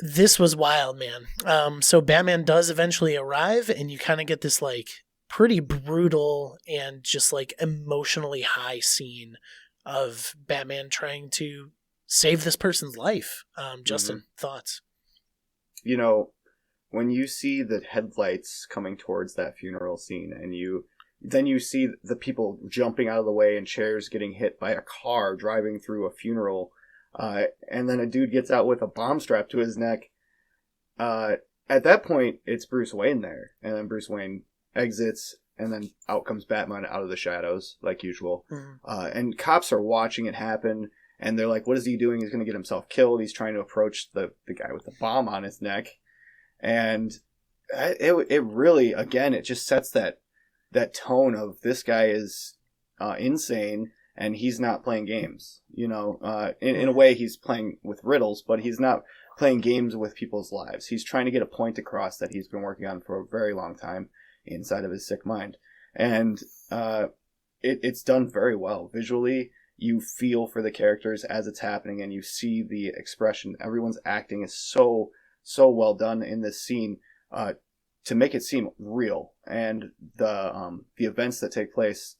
This was wild, man. So Batman does eventually arrive, and you kind of get this like pretty brutal and just like emotionally high scene of Batman trying to save this person's life. Justin, thoughts? When you see the headlights coming towards that funeral scene, and then you see the people jumping out of the way and chairs getting hit by a car driving through a funeral. And then a dude gets out with a bomb strapped to his neck. At that point, it's Bruce Wayne there. And then Bruce Wayne exits, and then out comes Batman out of the shadows, like usual. Mm-hmm. And cops are watching it happen, and they're like, what is he doing? He's going to get himself killed. He's trying to approach the guy with the bomb on his neck. And it really, again, it just sets that tone of this guy is insane, and he's not playing games. In a way, he's playing with riddles, but he's not playing games with people's lives. He's trying to get a point across that he's been working on for a very long time inside of his sick mind. And it's done very well. Visually, you feel for the characters as it's happening, and you see the expression. Everyone's acting is so well done in this scene to make it seem real. And the events that take place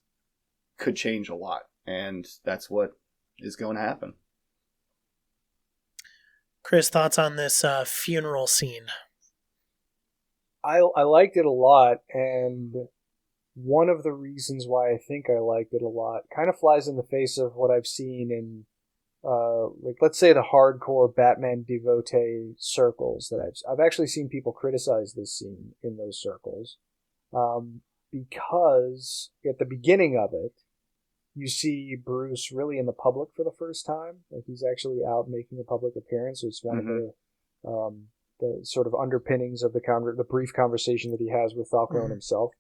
could change a lot. And that's what is going to happen. Chris, thoughts on this funeral scene? I liked it a lot, and one of the reasons why I think I liked it a lot kind of flies in the face of what I've seen in, let's say, the hardcore Batman devotee circles that I've actually seen people criticize this scene in those circles, because at the beginning of it, you see Bruce really in the public for the first time. Like, he's actually out making a public appearance. So it's one of the sort of underpinnings of the brief conversation that he has with Falcone himself.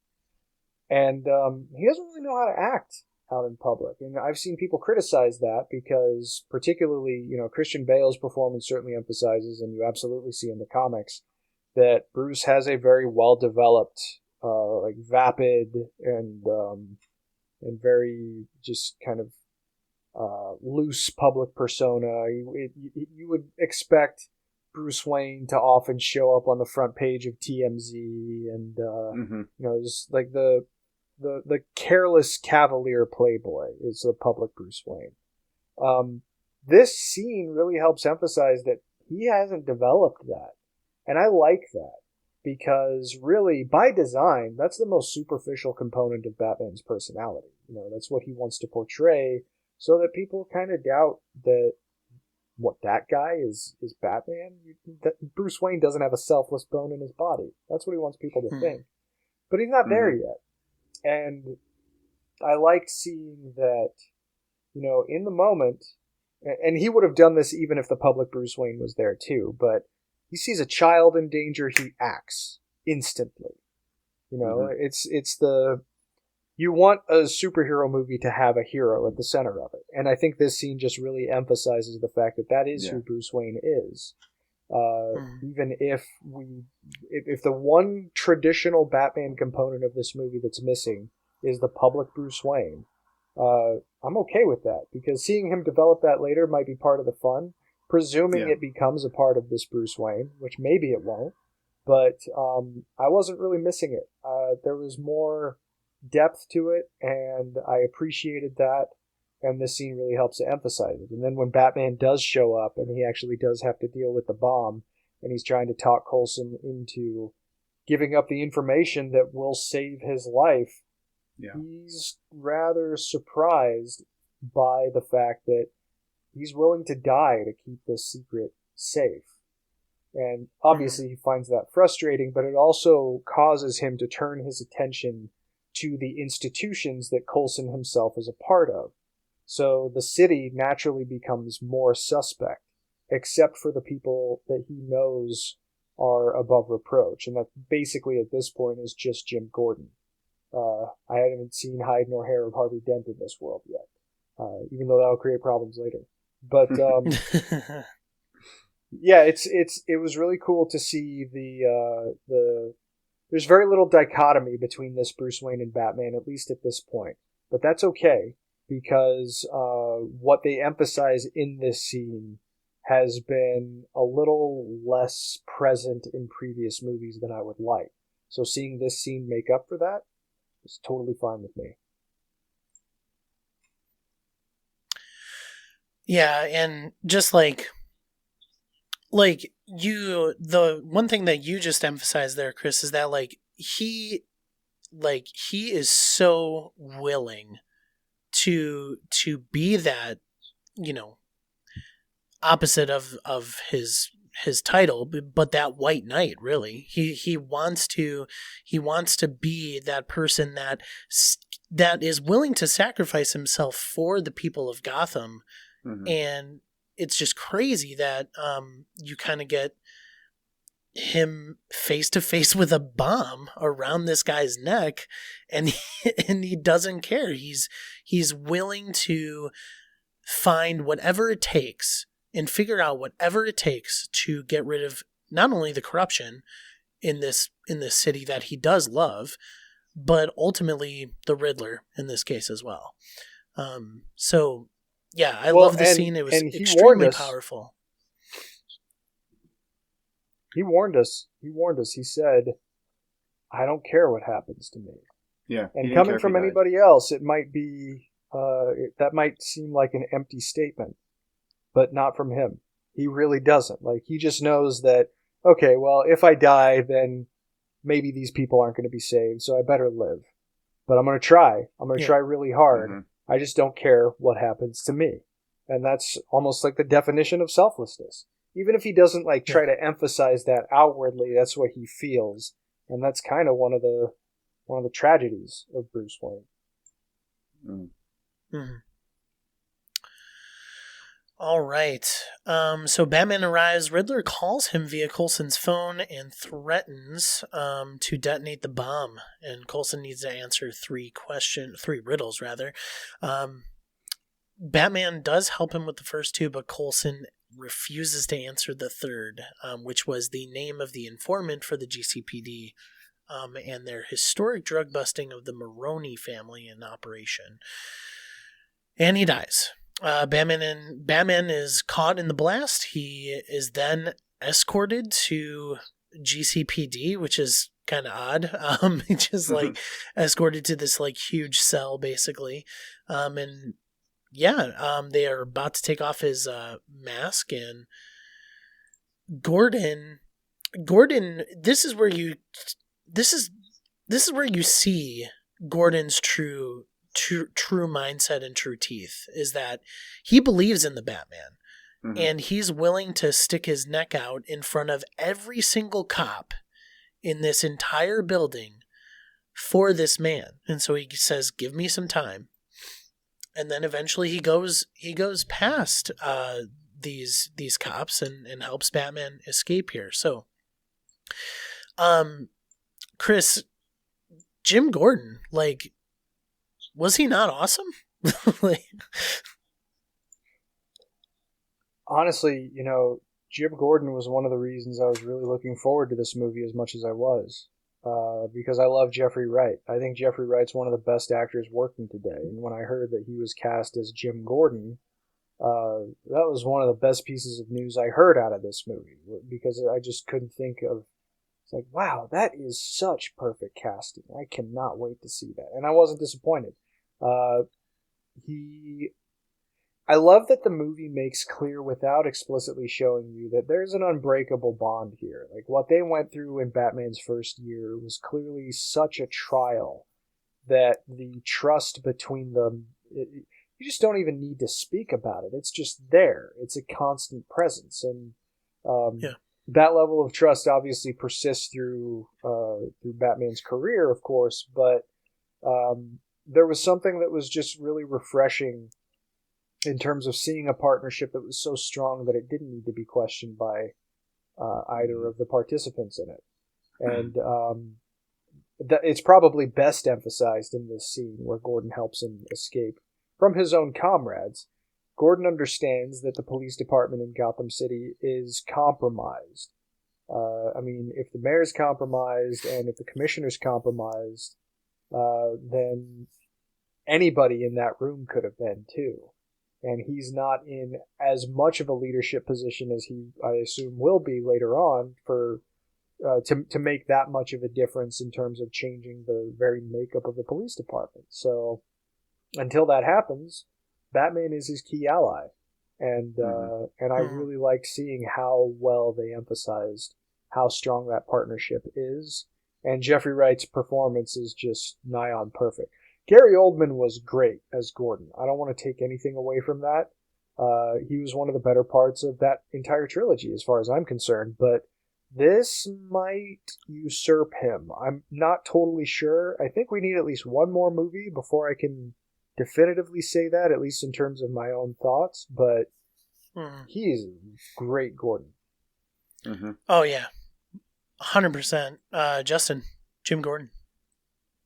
And he doesn't really know how to act out in public. And I've seen people criticize that because, particularly, Christian Bale's performance certainly emphasizes, and you absolutely see in the comics, that Bruce has a very well-developed, vapid and very just kind of loose public persona. You would expect Bruce Wayne to often show up on the front page of TMZ and just like the careless cavalier playboy is the public Bruce Wayne. This scene really helps emphasize that he hasn't developed that, and I like that. Because really, by design, that's the most superficial component of Batman's personality. That's what he wants to portray, so that people kind of doubt that that guy is Batman. That Bruce Wayne doesn't have a selfless bone in his body. That's what he wants people to think. But he's not there yet. And I liked seeing that, in the moment, and he would have done this even if the public Bruce Wayne was there too, but he sees a child in danger, he acts instantly. It's you want a superhero movie to have a hero at the center of it. And I think this scene just really emphasizes the fact that is who Bruce Wayne is. Even if the one traditional Batman component of this movie that's missing is the public Bruce Wayne, I'm okay with that, because seeing him develop that later might be part of the fun. Presuming it becomes a part of this Bruce Wayne, which maybe it won't, but I wasn't really missing it. There was more depth to it, and I appreciated that, and this scene really helps to emphasize it. And then when Batman does show up, and he actually does have to deal with the bomb, and he's trying to talk Coulson into giving up the information that will save his life, he's rather surprised by the fact that he's willing to die to keep this secret safe. And obviously he finds that frustrating, but it also causes him to turn his attention to the institutions that Coulson himself is a part of. So the city naturally becomes more suspect, except for the people that he knows are above reproach. And that basically at this point is just Jim Gordon. I haven't seen hide nor hair of Harvey Dent in this world yet, even though that'll create problems later. But it was really cool to see the there's very little dichotomy between this Bruce Wayne and Batman, at least at this point. But that's okay, because what they emphasize in this scene has been a little less present in previous movies than I would like. So seeing this scene make up for that is totally fine with me. Yeah, and just the one thing that you just emphasized there, Chris, is that he is so willing to be that, opposite of his title, but that white knight, really. He wants to be that person that is willing to sacrifice himself for the people of Gotham. And it's just crazy that you kind of get him face to face with a bomb around this guy's neck, and he doesn't care. He's willing to find whatever it takes and figure out whatever it takes to get rid of not only the corruption in this city that he does love, but ultimately the Riddler in this case as well. So yeah, I love the scene. It was extremely powerful. He warned us. He said, "I don't care what happens to me." Yeah. And coming from anybody else, it might be that might seem like an empty statement, but not from him. He really doesn't. Like, he just knows that, okay, well, if I die, then maybe these people aren't going to be saved, so I better live. But I'm going to try. I'm going to try really hard. Mm-hmm. I just don't care what happens to me. And that's almost like the definition of selflessness. Even if he doesn't try to emphasize that outwardly, that's what he feels. And that's kind of one of the tragedies of Bruce Wayne. Mm. Mm-hmm. All right. So Batman arrives. Riddler calls him via Coulson's phone and threatens to detonate the bomb. And Coulson needs to answer three riddles, rather. Batman does help him with the first two, but Coulson refuses to answer the third, which was the name of the informant for the GCPD and their historic drug busting of the Maroney family in operation. And he dies. Batman is caught in the blast. He is then escorted to GCPD, which is kind of odd. Just escorted to this huge cell, basically. And yeah, they are about to take off his mask, and Gordon, this is where you see Gordon's true mindset and true teeth, is that he believes in the Batman. Mm-hmm. And he's willing to stick his neck out in front of every single cop in this entire building for this man. And so he says, give me some time. And then eventually he goes past these cops and helps Batman escape here. So, Chris, Jim Gordon, was he not awesome? Honestly, Jim Gordon was one of the reasons I was really looking forward to this movie as much as I was. Because I love Jeffrey Wright. I think Jeffrey Wright's one of the best actors working today. And when I heard that he was cast as Jim Gordon, that was one of the best pieces of news I heard out of this movie. Because I just couldn't think of... It's wow, that is such perfect casting. I cannot wait to see that. And I wasn't disappointed. I love that the movie makes clear without explicitly showing you that there's an unbreakable bond here. What they went through in Batman's first year was clearly such a trial that the trust between them, you just don't even need to speak about it. It's just there. It's a constant presence. And that level of trust obviously persists through Batman's career, of course, but there was something that was just really refreshing in terms of seeing a partnership that was so strong that it didn't need to be questioned by either of the participants in it. And it's probably best emphasized in this scene where Gordon helps him escape from his own comrades. Gordon understands that the police department in Gotham City is compromised. If the mayor's compromised and if the commissioner's compromised, then anybody in that room could have been too. And he's not in as much of a leadership position as he, I assume, will be later on to make that much of a difference in terms of changing the very makeup of the police department. So until that happens, Batman is his key ally. And I really like seeing how well they emphasized how strong that partnership is. And Jeffrey Wright's performance is just nigh on perfect. Gary Oldman was great as Gordon. I don't want to take anything away from that. He was one of the better parts of that entire trilogy as far as I'm concerned, but this might usurp him. I'm not totally sure. I think we need at least one more movie before I can definitively say that, at least in terms of my own thoughts, but he is great Gordon. Oh, yeah. 100%. Justin, Jim Gordon.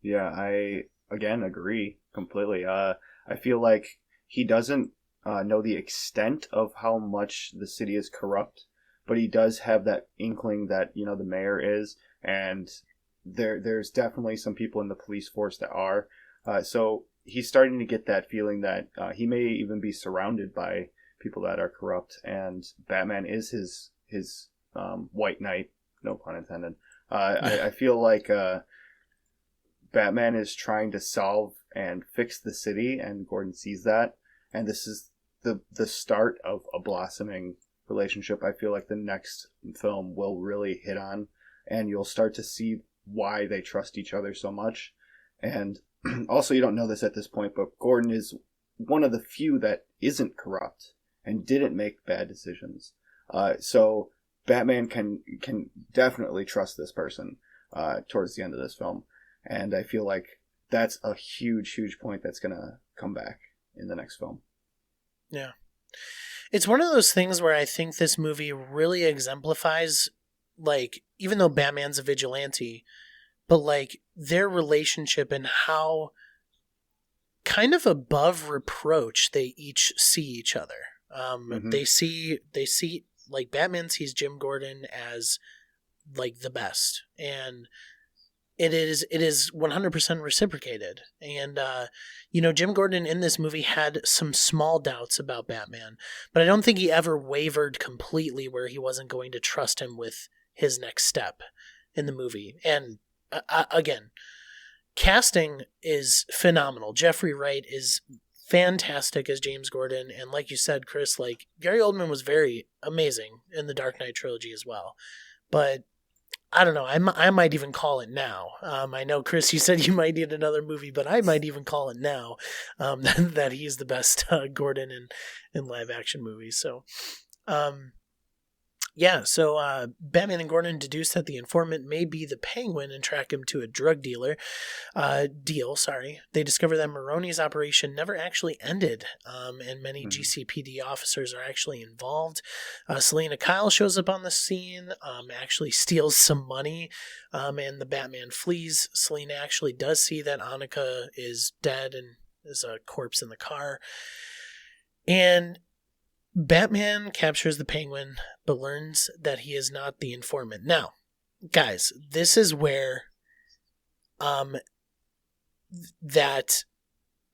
Yeah, I again agree completely. I feel like he doesn't know the extent of how much the city is corrupt, but he does have that inkling that the mayor is, and there's definitely some people in the police force that are. So he's starting to get that feeling that he may even be surrounded by people that are corrupt, and Batman is his white knight, no pun intended. I feel like Batman is trying to solve and fix the city, and Gordon sees that, and this is the start of a blossoming relationship. I feel like the next film will really hit on, and you'll start to see why they trust each other so much. And also, you don't know this at this point, but Gordon is one of the few that isn't corrupt and didn't make bad decisions. So Batman can definitely trust this person towards the end of this film. And I feel like that's a huge, huge point that's going to come back in the next film. Yeah. It's one of those things where I think this movie really exemplifies, like, even though Batman's a vigilante, but, like, their relationship and how kind of above reproach they each see each other. They see, like, Batman sees Jim Gordon as, like, the best. And it is 100% reciprocated. And, Jim Gordon in this movie had some small doubts about Batman, but I don't think he ever wavered completely where he wasn't going to trust him with his next step in the movie. And again, casting is phenomenal. Jeffrey Wright is fantastic as James Gordon. And like you said, Chris, like, Gary Oldman was very amazing in the Dark Knight trilogy as well. But I don't know. I might even call it now. I know, Chris, you said you might need another movie, but I might even call it now that he's the best Gordon in live action movies. So, so Batman and Gordon deduce that the informant may be the Penguin and track him to a drug dealer. They discover that Maroni's operation never actually ended, and many GCPD officers are actually involved. Selena Kyle shows up on the scene, actually steals some money, and the Batman flees. Selena actually does see that Annika is dead and is a corpse in the car. And Batman captures the Penguin, but learns that he is not the informant. Now, guys, this is where that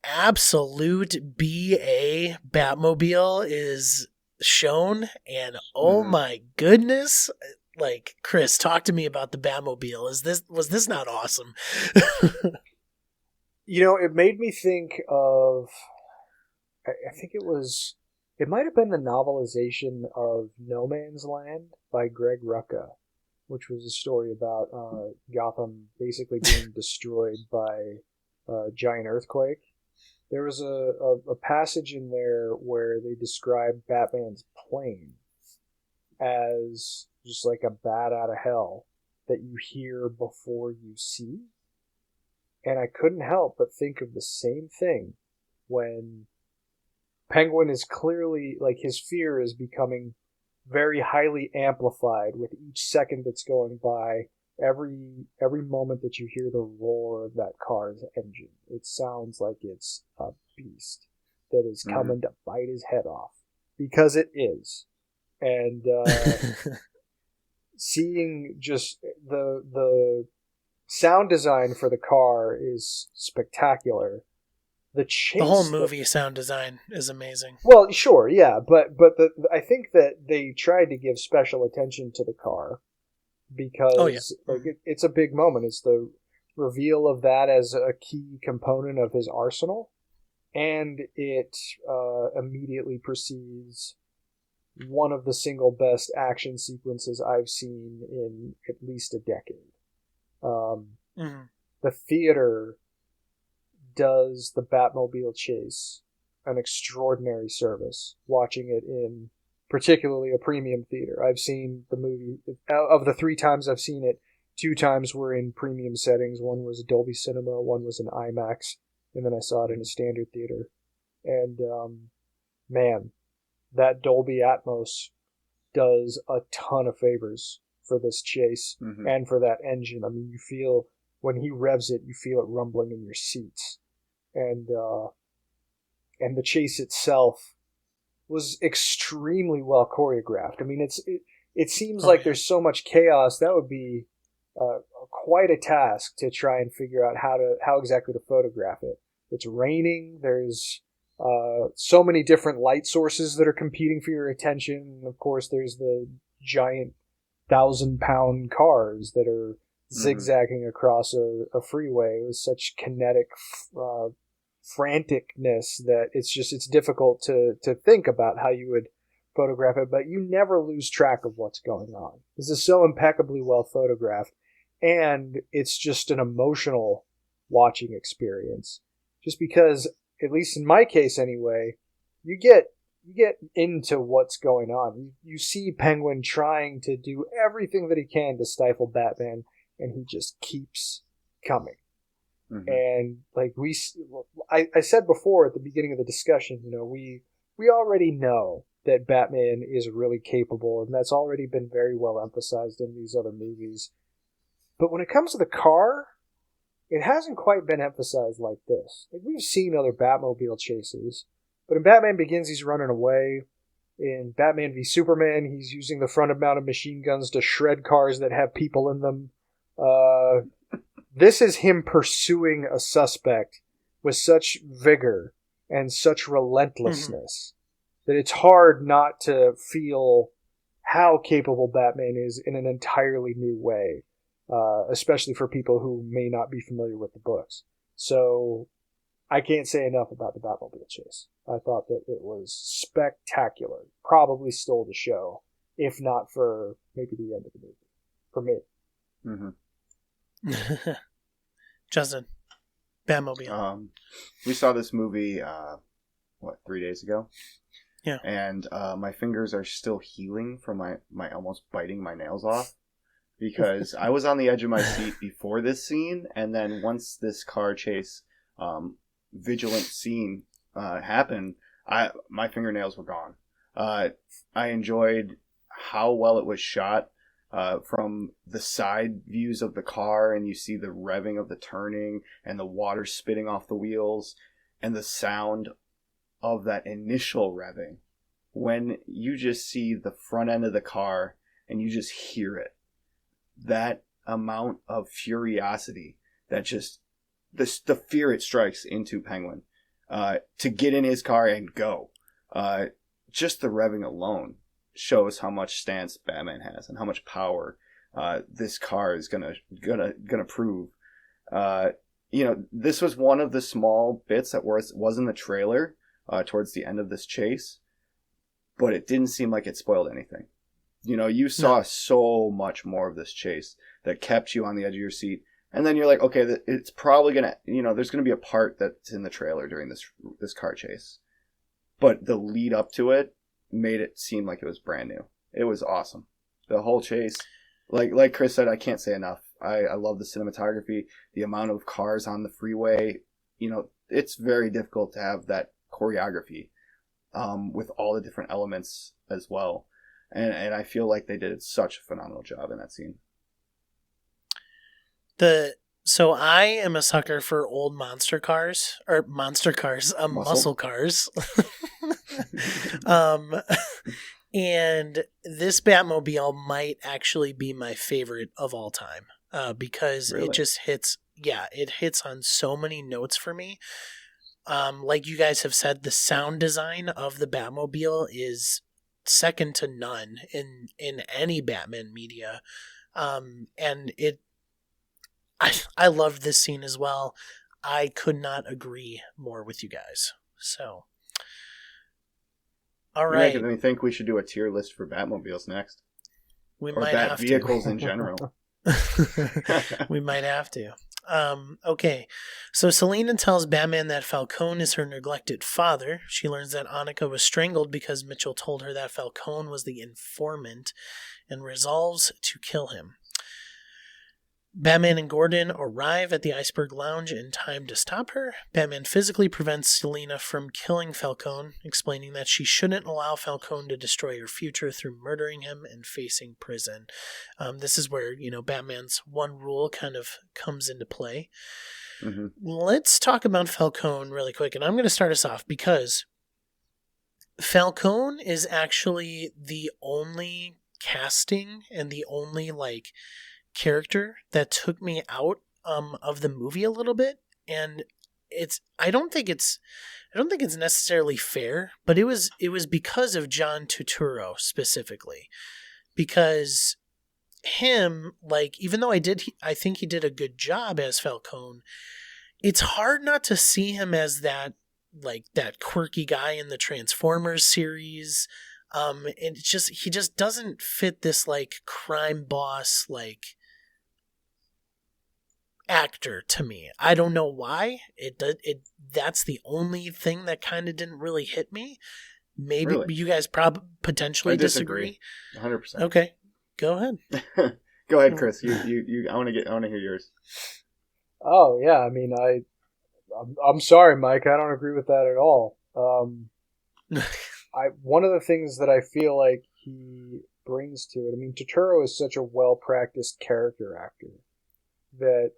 absolute BA Batmobile is shown, and oh my goodness, like, Chris, talk to me about the Batmobile. Was this not awesome? It made me think of, I think it might have been the novelization of No Man's Land by Greg Rucka, which was a story about Gotham basically being destroyed by a giant earthquake. There was a passage in there where they described Batman's plane as just like a bat out of hell that you hear before you see. And I couldn't help but think of the same thing when Penguin is clearly, like, his fear is becoming very highly amplified with each second that's going by. Every moment that you hear the roar of that car's engine, it sounds like it's a beast that is coming to bite his head off, because it is. And seeing just the sound design for the car is spectacular. The whole movie sound design is amazing. Well, sure, yeah, but I think that they tried to give special attention to the car because it's a big moment. It's the reveal of that as a key component of his arsenal, and it immediately precedes one of the single best action sequences I've seen in at least a decade. The theater does the Batmobile chase an extraordinary service, watching it in particularly a premium theater. I've seen the movie, of the 3 times I've seen it, 2 times were in premium settings. One was Dolby Cinema, one was an IMAX, and then I saw it in a standard theater. And man, that Dolby Atmos does a ton of favors for this chase and for that engine. I mean, you feel when he revs it, you feel it rumbling in your seats, and the chase itself was extremely well choreographed. I mean, it seems like there's so much chaos that would be quite a task to try and figure out how exactly to photograph it. It's raining. There's so many different light sources that are competing for your attention. And of course, there's the giant 1,000-pound cars that are zigzagging across a freeway with such kinetic franticness that it's difficult to think about how you would photograph it, but you never lose track of what's going on. This is so impeccably well photographed, and it's just an emotional watching experience. Just because, at least in my case anyway, you get into what's going on. You see Penguin trying to do everything that he can to stifle Batman, and he just keeps coming. And like I said before at the beginning of the discussion, we already know that Batman is really capable, and that's already been very well emphasized in these other movies. But when it comes to the car, it hasn't quite been emphasized like this. Like, we've seen other Batmobile chases, but in Batman Begins, he's running away. In Batman v Superman, he's using the front-mounted machine guns to shred cars that have people in them. This is him pursuing a suspect with such vigor and such relentlessness that it's hard not to feel how capable Batman is in an entirely new way, especially for people who may not be familiar with the books. So I can't say enough about the Batmobile chase. I thought that it was spectacular. Probably stole the show, if not for maybe the end of the movie, for me. Justin, Batmobile. We saw this movie 3 days ago? Yeah. And my fingers are still healing from my almost biting my nails off, because I was on the edge of my seat before this scene, and then once this car chase vigilant scene happened, my fingernails were gone. I enjoyed how well it was shot. From the side views of the car, and you see the revving of the turning and the water spitting off the wheels, and the sound of that initial revving when you just see the front end of the car and you just hear it. That amount of furiosity, that just the fear it strikes into Penguin to get in his car and go. Just the revving alone shows how much stance Batman has and how much power this car is gonna prove. This was one of the small bits that was in the trailer towards the end of this chase, but it didn't seem like it spoiled anything. You saw so much more of this chase that kept you on the edge of your seat, and then you're like, okay, it's probably gonna, there's gonna be a part that's in the trailer during this car chase, but the lead up to it made it seem like it was brand new. It was awesome. The whole chase, like Chris said, I can't say enough. I love the cinematography, the amount of cars on the freeway. It's very difficult to have that choreography with all the different elements as well. And I feel like they did such a phenomenal job in that scene. So I am a sucker for old muscle cars. And this Batmobile might actually be my favorite of all time, because Really? It just hits on so many notes for me. Like you guys have said, the sound design of the Batmobile is second to none in any Batman media. And I loved this scene as well. I could not agree more with you guys. So, all right. You're making me think we should do a tier list for Batmobiles next. We or might Bat have vehicles to. in general. We might have to. Okay, so Selina tells Batman that Falcone is her neglected father. She learns that Annika was strangled because Mitchell told her that Falcone was the informant, and resolves to kill him. Batman and Gordon arrive at the Iceberg Lounge in time to stop her. Batman physically prevents Selina from killing Falcone, explaining that she shouldn't allow Falcone to destroy her future through murdering him and facing prison. This is where, Batman's one rule kind of comes into play. Mm-hmm. Let's talk about Falcone really quick, and I'm going to start us off because Falcone is actually the only casting and the only, character that took me out of the movie a little bit, and I don't think it's necessarily fair, but it was because of John Turturro specifically, because him, even though I think he did a good job as Falcone, it's hard not to see him as that quirky guy in the Transformers series. And he just doesn't fit this crime boss actor to me. I don't know why. That's the only thing that kind of didn't really hit me. Maybe Really? You guys potentially disagree. 100%. Okay, go ahead. Go ahead, Chris. You. I want to hear yours. Oh yeah, I mean, I'm sorry, Mike. I don't agree with that at all. One of the things that I feel like he brings to it. I mean, Turturro is such a well-practiced character actor that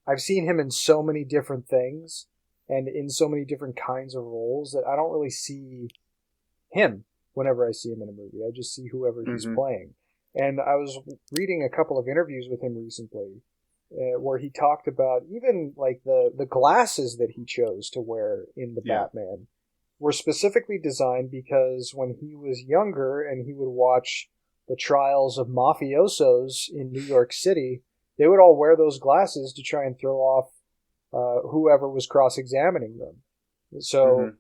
I've seen him in so many different things and in so many different kinds of roles that I don't really see him whenever I see him in a movie. I just see whoever he's playing. And I was reading a couple of interviews with him recently where he talked about even the glasses that he chose to wear in the Batman were specifically designed because when he was younger and he would watch the trials of mafiosos in New York City, they would all wear those glasses to try and throw off whoever was cross-examining them. So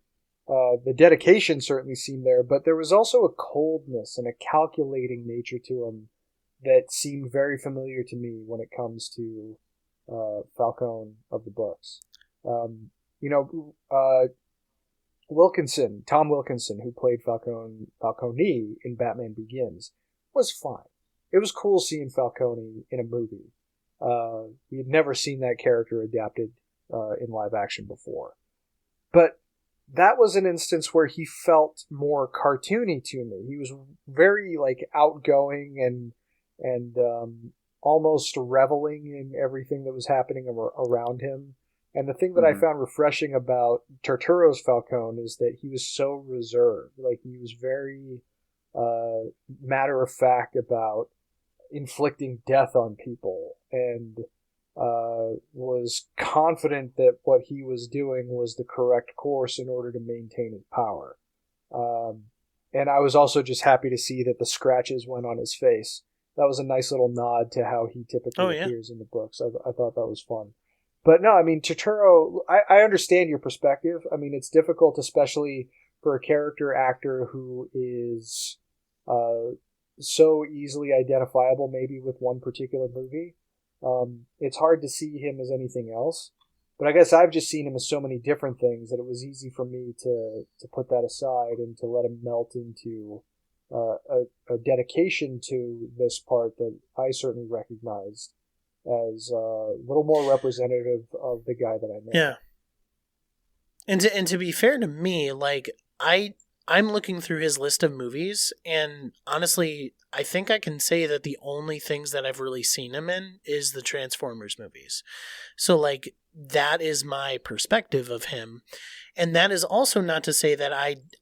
the dedication certainly seemed there, but there was also a coldness and a calculating nature to him that seemed very familiar to me when it comes to Falcone of the books. Tom Wilkinson, who played Falcone in Batman Begins, was fine. It was cool seeing Falcone in a movie. We had never seen that character adapted in live action before. But that was an instance where he felt more cartoony to me. He was very outgoing and almost reveling in everything that was happening around him. And the thing that I found refreshing about Turturro's Falcone is that he was so reserved. He was very matter of fact about inflicting death on people and was confident that what he was doing was the correct course in order to maintain his power. And I was also just happy to see that the scratches went on his face. That was a nice little nod to how he typically appears in the books. I thought that was fun. But no, I mean, Turturro, I understand your perspective. I mean, it's difficult, especially for a character actor who is so easily identifiable maybe with one particular movie. It's hard to see him as anything else. But I guess I've just seen him as so many different things that it was easy for me to put that aside and to let him melt into a dedication to this part that I certainly recognized as a little more representative of the guy that I know. Yeah. And to be fair to me, I'm looking through his list of movies, and honestly, I think I can say that the only things that I've really seen him in is the Transformers movies. So, that is my perspective of him. And that is also not to say that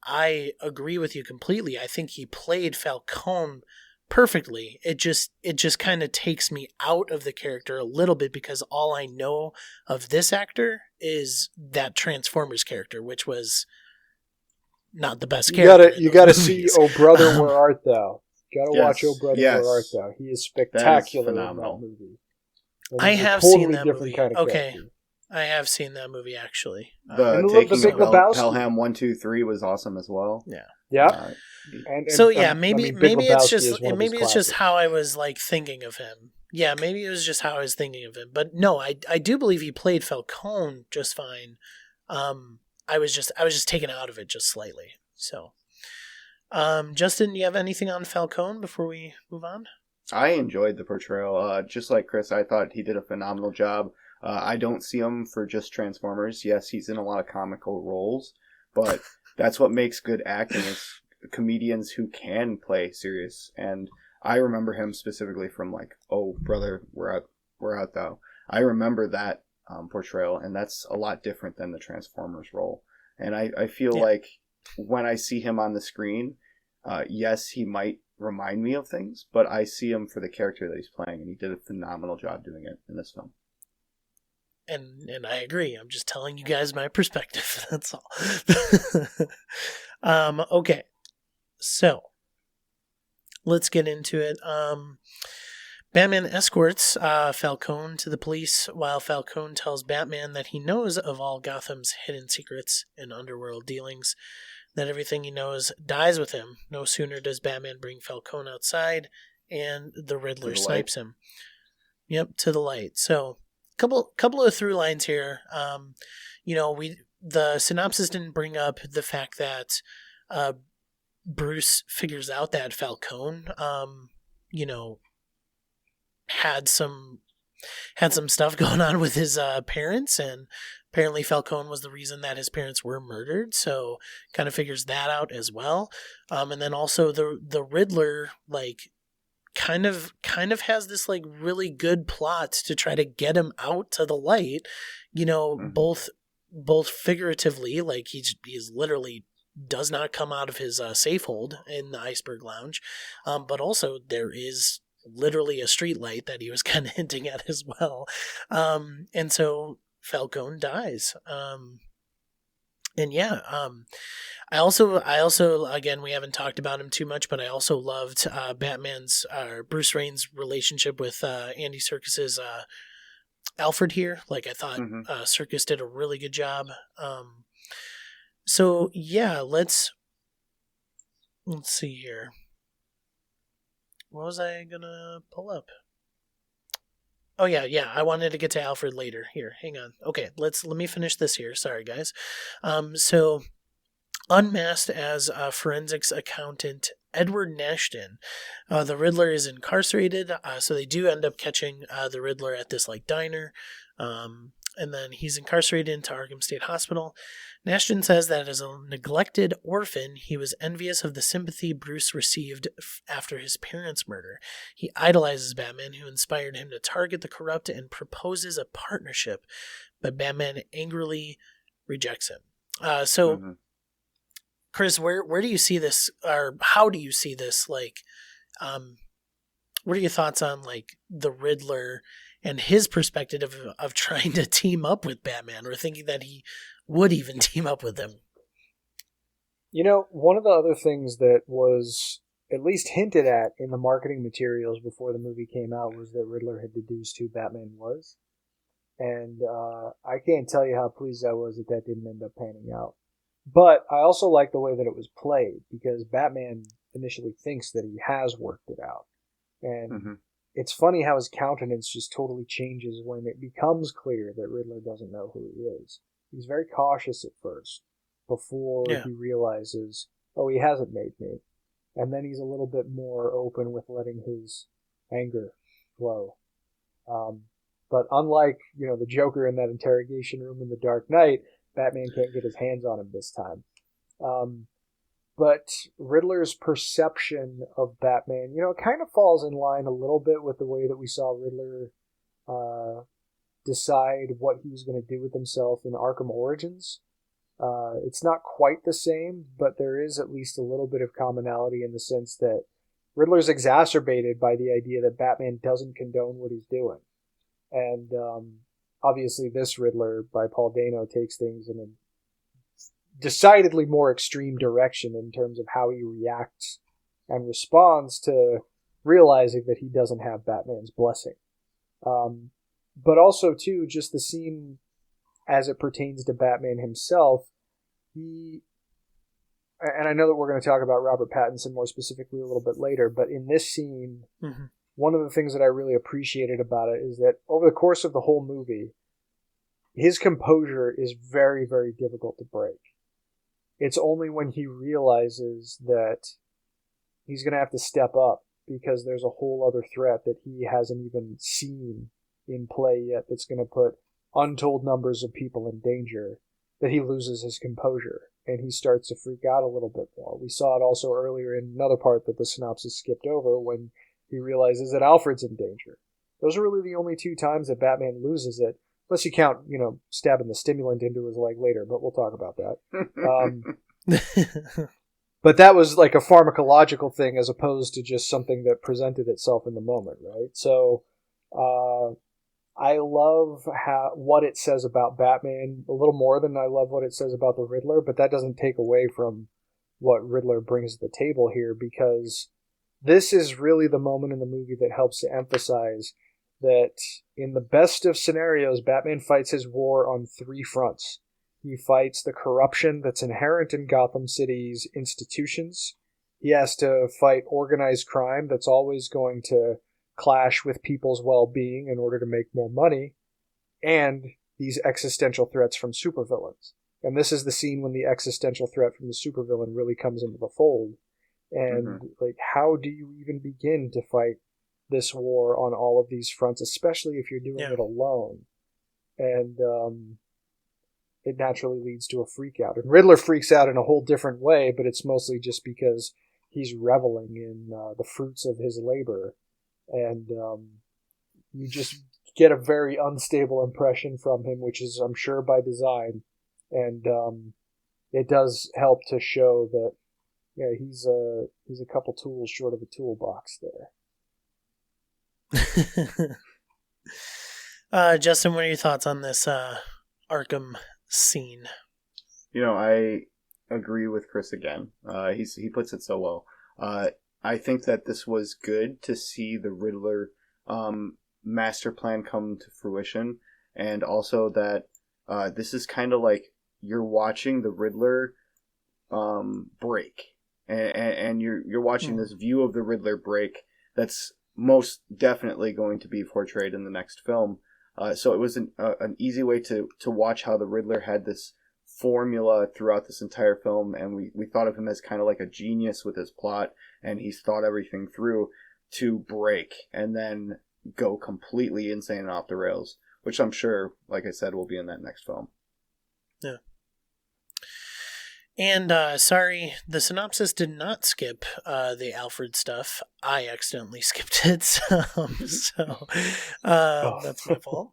I agree with you completely. I think he played Falcone perfectly. It just kind of takes me out of the character a little bit because all I know of this actor is that Transformers character, which was not the best character. You gotta see Oh Brother, Where Art Thou? Gotta watch Oh Brother, Where Art Thou? He is spectacular in that movie. I have seen that movie. Okay. I have seen that movie actually. The Taking Big Lebowski. Pelham 1, 2, 3 was awesome as well. Yeah. Yeah. Maybe it's just how I was thinking of him. Yeah, maybe it was just how I was thinking of him. But no, I do believe he played Falcone just fine. I was just taken out of it just slightly. So, Justin, do you have anything on Falcone before we move on? I enjoyed the portrayal. Just like Chris, I thought he did a phenomenal job. I don't see him for just Transformers. Yes, he's in a lot of comical roles, but that's what makes good acting is comedians who can play serious. And I remember him specifically from like, "Oh brother, we're out thou." I remember that portrayal, and that's a lot different than the Transformers role. And I feel like when I see him on the screen, yes, he might remind me of things, but I see him for the character that he's playing, and he did a phenomenal job doing it in this film. And I agree. I'm just telling you guys my perspective. That's all. Okay, so let's get into it. Batman escorts Falcone to the police while Falcone tells Batman that he knows of all Gotham's hidden secrets and underworld dealings, that everything he knows dies with him. No sooner does Batman bring Falcone outside, and the Riddler snipes him. Yep, to the light. So, couple of through lines here. The synopsis didn't bring up the fact that Bruce figures out that Falcone, had some stuff going on with his parents, and apparently Falcone was the reason that his parents were murdered, so kind of figures that out as well. And then also the Riddler kind of has this really good plot to try to get him out to the light, both figuratively, he's literally does not come out of his safe hold in the Iceberg Lounge, but also there is literally a street light that he was kind of hinting at as well. And so Falcone dies. I also, again, we haven't talked about him too much, but I also loved Batman's, Bruce Wayne's relationship with Andy Serkis's Alfred here. I thought Serkis did a really good job. So yeah, let's see here. What was I gonna pull up? Oh yeah. I wanted to get to Alfred later. Here, hang on. Okay, let me finish this here. Sorry, guys. So unmasked as forensics accountant Edward Nashton, the Riddler is incarcerated. So they do end up catching the Riddler at this diner. And then he's incarcerated into Arkham State Hospital. Nashton says that as a neglected orphan, he was envious of the sympathy Bruce received after his parents' murder. He idolizes Batman, who inspired him to target the corrupt, and proposes a partnership, but Batman angrily rejects him. Chris, where do you see this, or how do you see this? What are your thoughts on the Riddler and his perspective of trying to team up with Batman, or thinking that he would even team up with him? One of the other things that was at least hinted at in the marketing materials before the movie came out was that Riddler had deduced who Batman was. And I can't tell you how pleased I was that didn't end up panning out. But I also like the way that it was played, because Batman initially thinks that he has worked it out. And it's funny how his countenance just totally changes when it becomes clear that Riddler doesn't know who he is. He's very cautious at first, before he realizes, oh, he hasn't made me. And then he's a little bit more open with letting his anger flow. But unlike, the Joker in that interrogation room in The Dark Knight, Batman can't get his hands on him this time. But Riddler's perception of Batman, it kind of falls in line a little bit with the way that we saw Riddler decide what he was going to do with himself in Arkham Origins. It's not quite the same, but there is at least a little bit of commonality in the sense that Riddler's exacerbated by the idea that Batman doesn't condone what he's doing. And obviously this Riddler by Paul Dano takes things in a decidedly more extreme direction in terms of how he reacts and responds to realizing that he doesn't have Batman's blessing. But also, too, just the scene as it pertains to Batman himself, and I know that we're going to talk about Robert Pattinson more specifically a little bit later, but in this scene, one of the things that I really appreciated about it is that over the course of the whole movie, his composure is very, very difficult to break. It's only when he realizes that he's going to have to step up because there's a whole other threat that he hasn't even seen in play yet that's going to put untold numbers of people in danger, that he loses his composure and he starts to freak out a little bit more. We saw it also earlier in another part that the synopsis skipped over when he realizes that Alfred's in danger. Those are really the only two times that Batman loses it, unless you count, stabbing the stimulant into his leg later, but we'll talk about that. But that was like a pharmacological thing as opposed to just something that presented itself in the moment, right? So I love what it says about Batman a little more than I love what it says about the Riddler, but that doesn't take away from what Riddler brings to the table here, because this is really the moment in the movie that helps to emphasize that in the best of scenarios, Batman fights his war on three fronts. He fights the corruption that's inherent in Gotham City's institutions. He has to fight organized crime that's always going to clash with people's well-being in order to make more money, and these existential threats from supervillains. And this is the scene when the existential threat from the supervillain really comes into the fold. And how do you even begin to fight this war on all of these fronts, especially if you're doing it alone? And it naturally leads to a freak out. And Riddler freaks out in a whole different way, but it's mostly just because he's reveling in the fruits of his labor. And you just get a very unstable impression from him, which is, I'm sure, by design. And it does help to show that, he's a couple tools short of a toolbox there. Justin, what are your thoughts on this Arkham scene? I agree with Chris again. He puts it so well. I think that this was good to see the Riddler master plan come to fruition, and also that this is kind of like you're watching the Riddler break, and you're watching this view of the Riddler break that's most definitely going to be portrayed in the next film. So it was an easy way to watch how the Riddler had this formula throughout this entire film, and we thought of him as kind of like a genius with his plot, and he's thought everything through to break and then go completely insane and off the rails, which I'm sure, like I said, will be in that next film. Yeah. And sorry, the synopsis did not skip the Alfred stuff. I accidentally skipped it, so that's my fault.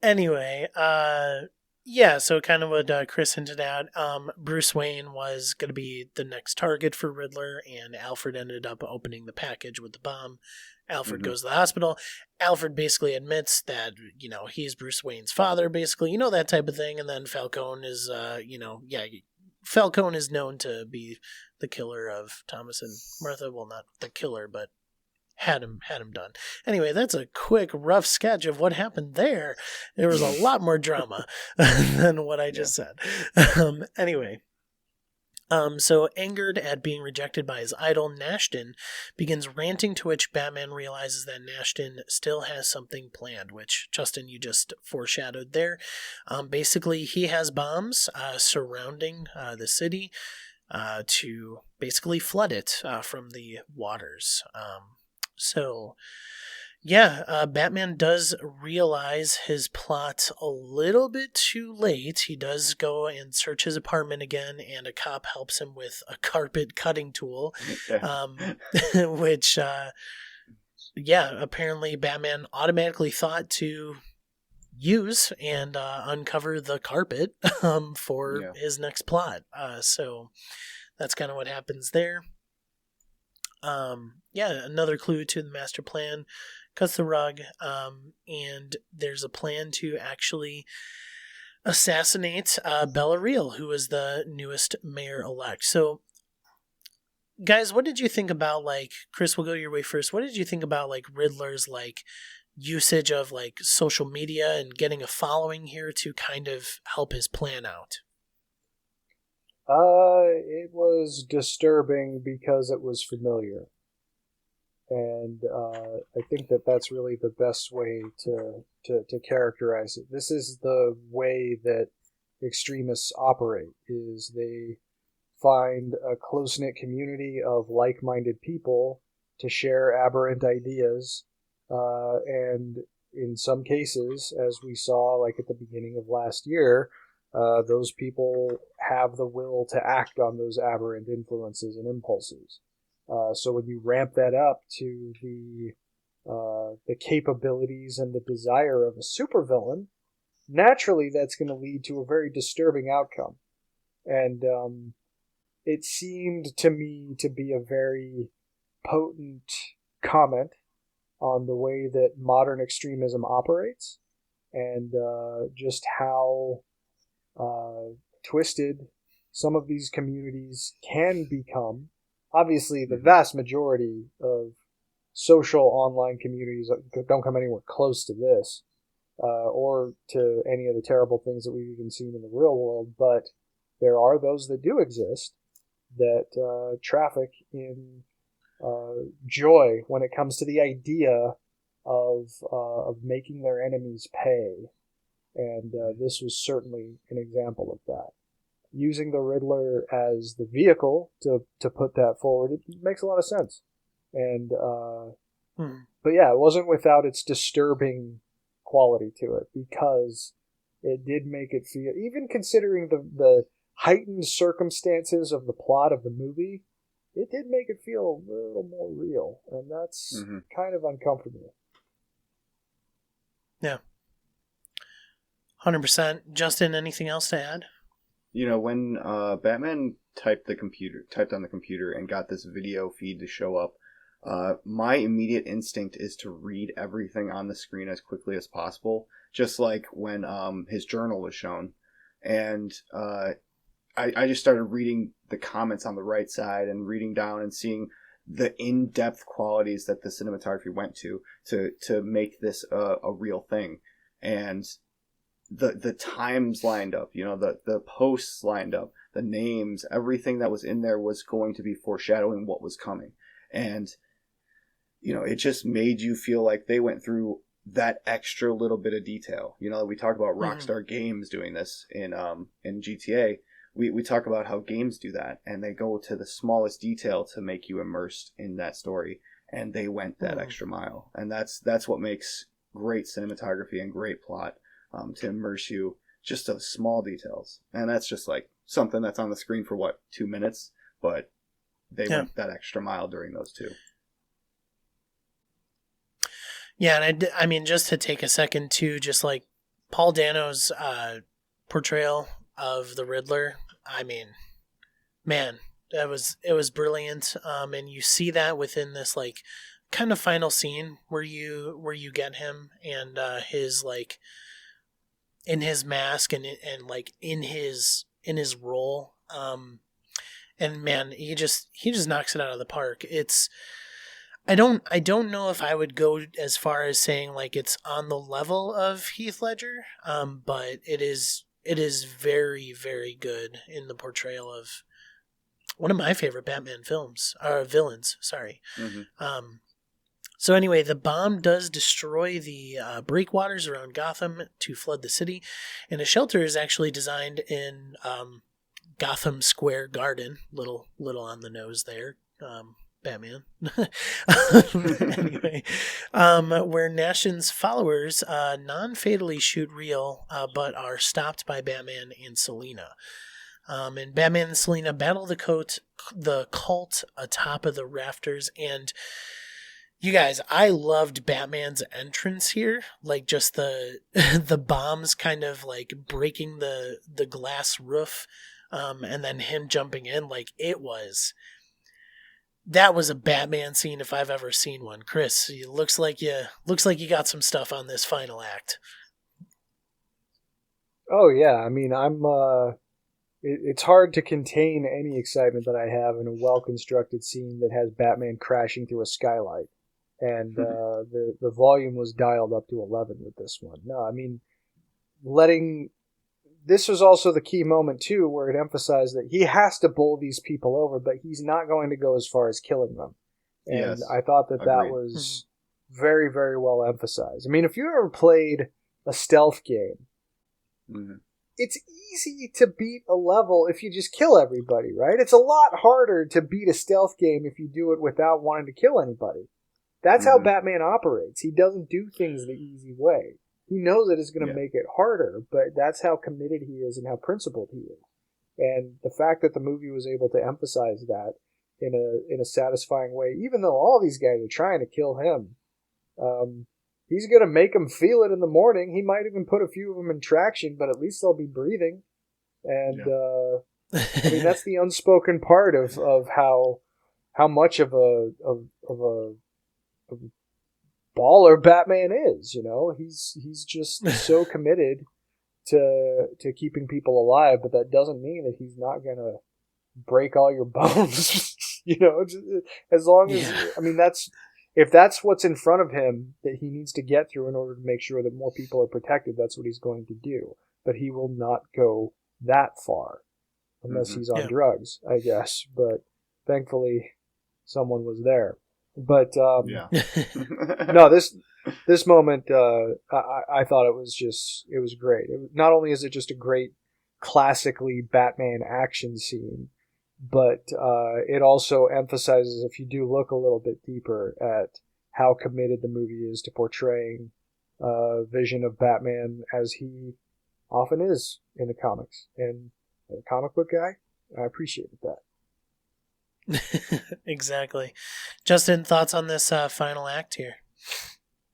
Anyway, so kind of what Chris hinted at, Bruce Wayne was going to be the next target for Riddler, and Alfred ended up opening the package with the bomb. Alfred goes to the hospital. Alfred basically admits that, he's Bruce Wayne's father, basically, that type of thing. And then Falcone is, Falcone is known to be the killer of Thomas and Martha. Well, not the killer, but had him done. Anyway, that's a quick, rough sketch of what happened there. There was a lot more drama than what I just said. Anyway. So angered at being rejected by his idol, Nashton begins ranting, to which Batman realizes that Nashton still has something planned, which, Justin, you just foreshadowed there. Basically, he has bombs surrounding the city to basically flood it from the waters. Batman does realize his plot a little bit too late. He does go and search his apartment again, and a cop helps him with a carpet cutting tool, which, apparently Batman automatically thought to use and uncover the carpet for his next plot. So that's kind of what happens there. Another clue to the master plan. Cuts the rug, and there's a plan to actually assassinate Bella Real, who is the newest mayor-elect. So, guys, what did you think about, Chris, we'll go your way first. What did you think about, Riddler's, usage of, social media and getting a following here to kind of help his plan out? It was disturbing because it was familiar. And I think that's really the best way to characterize it. This is the way that extremists operate, is they find a close-knit community of like-minded people to share aberrant ideas, and in some cases, as we saw like at the beginning of last year, those people have the will to act on those aberrant influences and impulses. So when you ramp that up to the capabilities and the desire of a supervillain, naturally that's going to lead to a very disturbing outcome. And it seemed to me to be a very potent comment on the way that modern extremism operates, and just how twisted some of these communities can become. Obviously, the vast majority of social online communities don't come anywhere close to this, or to any of the terrible things that we've even seen in the real world, but there are those that do exist that traffic in joy when it comes to the idea of making their enemies pay. And this was certainly an example of that. Using the Riddler as the vehicle to put that forward, it makes a lot of sense. And but yeah, it wasn't without its disturbing quality to it, because it did make it feel, even considering the heightened circumstances of the plot of the movie, it did make it feel a little more real, and that's kind of uncomfortable. Yeah. 100%. Justin, anything else to add? You know, when Batman typed on the computer and got this video feed to show up, my immediate instinct is to read everything on the screen as quickly as possible, just like when his journal was shown. And I just started reading the comments on the right side and reading down and seeing the in-depth qualities that the cinematography went to make this a real thing. And the times lined up, you know, the posts lined up, the names, everything that was in there was going to be foreshadowing what was coming. And, you know, it just made you feel like they went through that extra little bit of detail. You know, we talk about Rockstar Games doing this in GTA. We talk about how games do that, and they go to the smallest detail to make you immersed in that story, and they went that extra mile. And that's what makes great cinematography and great plot, to immerse you, just those small details. And that's just like something that's on the screen for 2 minutes, but they went that extra mile during those two. Yeah, and I mean, just to take a second too, just like Paul Dano's portrayal of the Riddler, I mean, man, it was brilliant. And you see that within this like kind of final scene where you get him and his like in his mask and like in his role. And man, he just knocks it out of the park. It's I don't know if I would go as far as saying like it's on the level of Heath Ledger, but it is very, very good in the portrayal of one of my favorite Batman villains. Sorry. So anyway, the bomb does destroy the breakwaters around Gotham to flood the city, and a shelter is actually designed in Gotham Square Garden. Little on the nose there. Batman. Anyway, where Nashin's followers non-fatally shoot Rio, but are stopped by Batman and Selina. And Batman and Selina battle the cult atop of the rafters. And you guys, I loved Batman's entrance here. Like just the bombs kind of like breaking the glass roof, and then him jumping in. Like that was a Batman scene if I've ever seen one. Chris, it looks like you got some stuff on this final act. Oh yeah, I mean, it's hard to contain any excitement that I have in a well-constructed scene that has Batman crashing through a skylight, and the volume was dialed up to 11 with this one. No, I mean, this was also the key moment, too, where it emphasized that he has to bowl these people over, but he's not going to go as far as killing them. And yes, I thought that was very, very well emphasized. I mean, if you ever played a stealth game, it's easy to beat a level if you just kill everybody, right? It's a lot harder to beat a stealth game if you do it without wanting to kill anybody. That's how Batman operates. He doesn't do things the easy way. He knows that it's going to make it harder, but that's how committed he is and how principled he is. And the fact that the movie was able to emphasize that in a satisfying way, even though all these guys are trying to kill him, he's going to make them feel it in the morning. He might even put a few of them in traction, but at least they'll be breathing. And I mean, that's the unspoken part of how much of a baller Batman is. You know, he's just so committed to keeping people alive, but that doesn't mean that he's not gonna break all your bones. You know, as long as I mean, if that's what's in front of him that he needs to get through in order to make sure that more people are protected, that's what he's going to do. But he will not go that far unless he's on drugs, I guess. But thankfully, someone was there. But no, this moment, I thought it was great. Not only is it just a great classically Batman action scene, but it also emphasizes, if you do look a little bit deeper at how committed the movie is to portraying a vision of Batman as he often is in the comics. And as a comic book guy, I appreciated that. Exactly. Justin, thoughts on this final act here?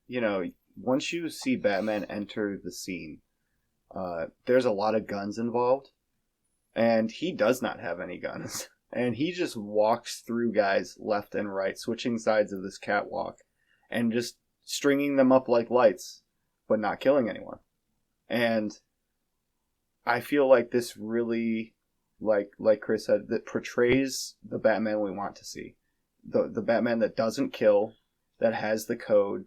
You know, once you see Batman enter the scene, there's a lot of guns involved, and he does not have any guns. And he just walks through guys left and right, switching sides of this catwalk, and just stringing them up like lights, but not killing anyone. And I feel like this really, like Chris said, that portrays the Batman we want to see. The Batman that doesn't kill, that has the code,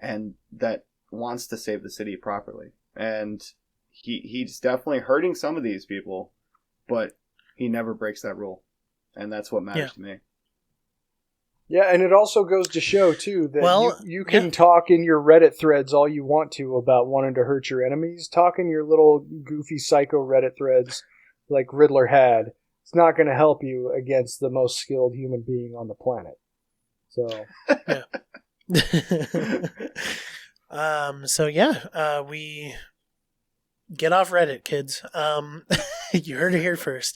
and that wants to save the city properly. And he's definitely hurting some of these people, but he never breaks that rule. And that's what matters to me. Yeah, and it also goes to show, too, that you can talk in your Reddit threads all you want to about wanting to hurt your enemies. Talk in your little goofy psycho Reddit threads like Riddler had. It's not going to help you against the most skilled human being on the planet. So, we get off Reddit, kids. You heard it here first.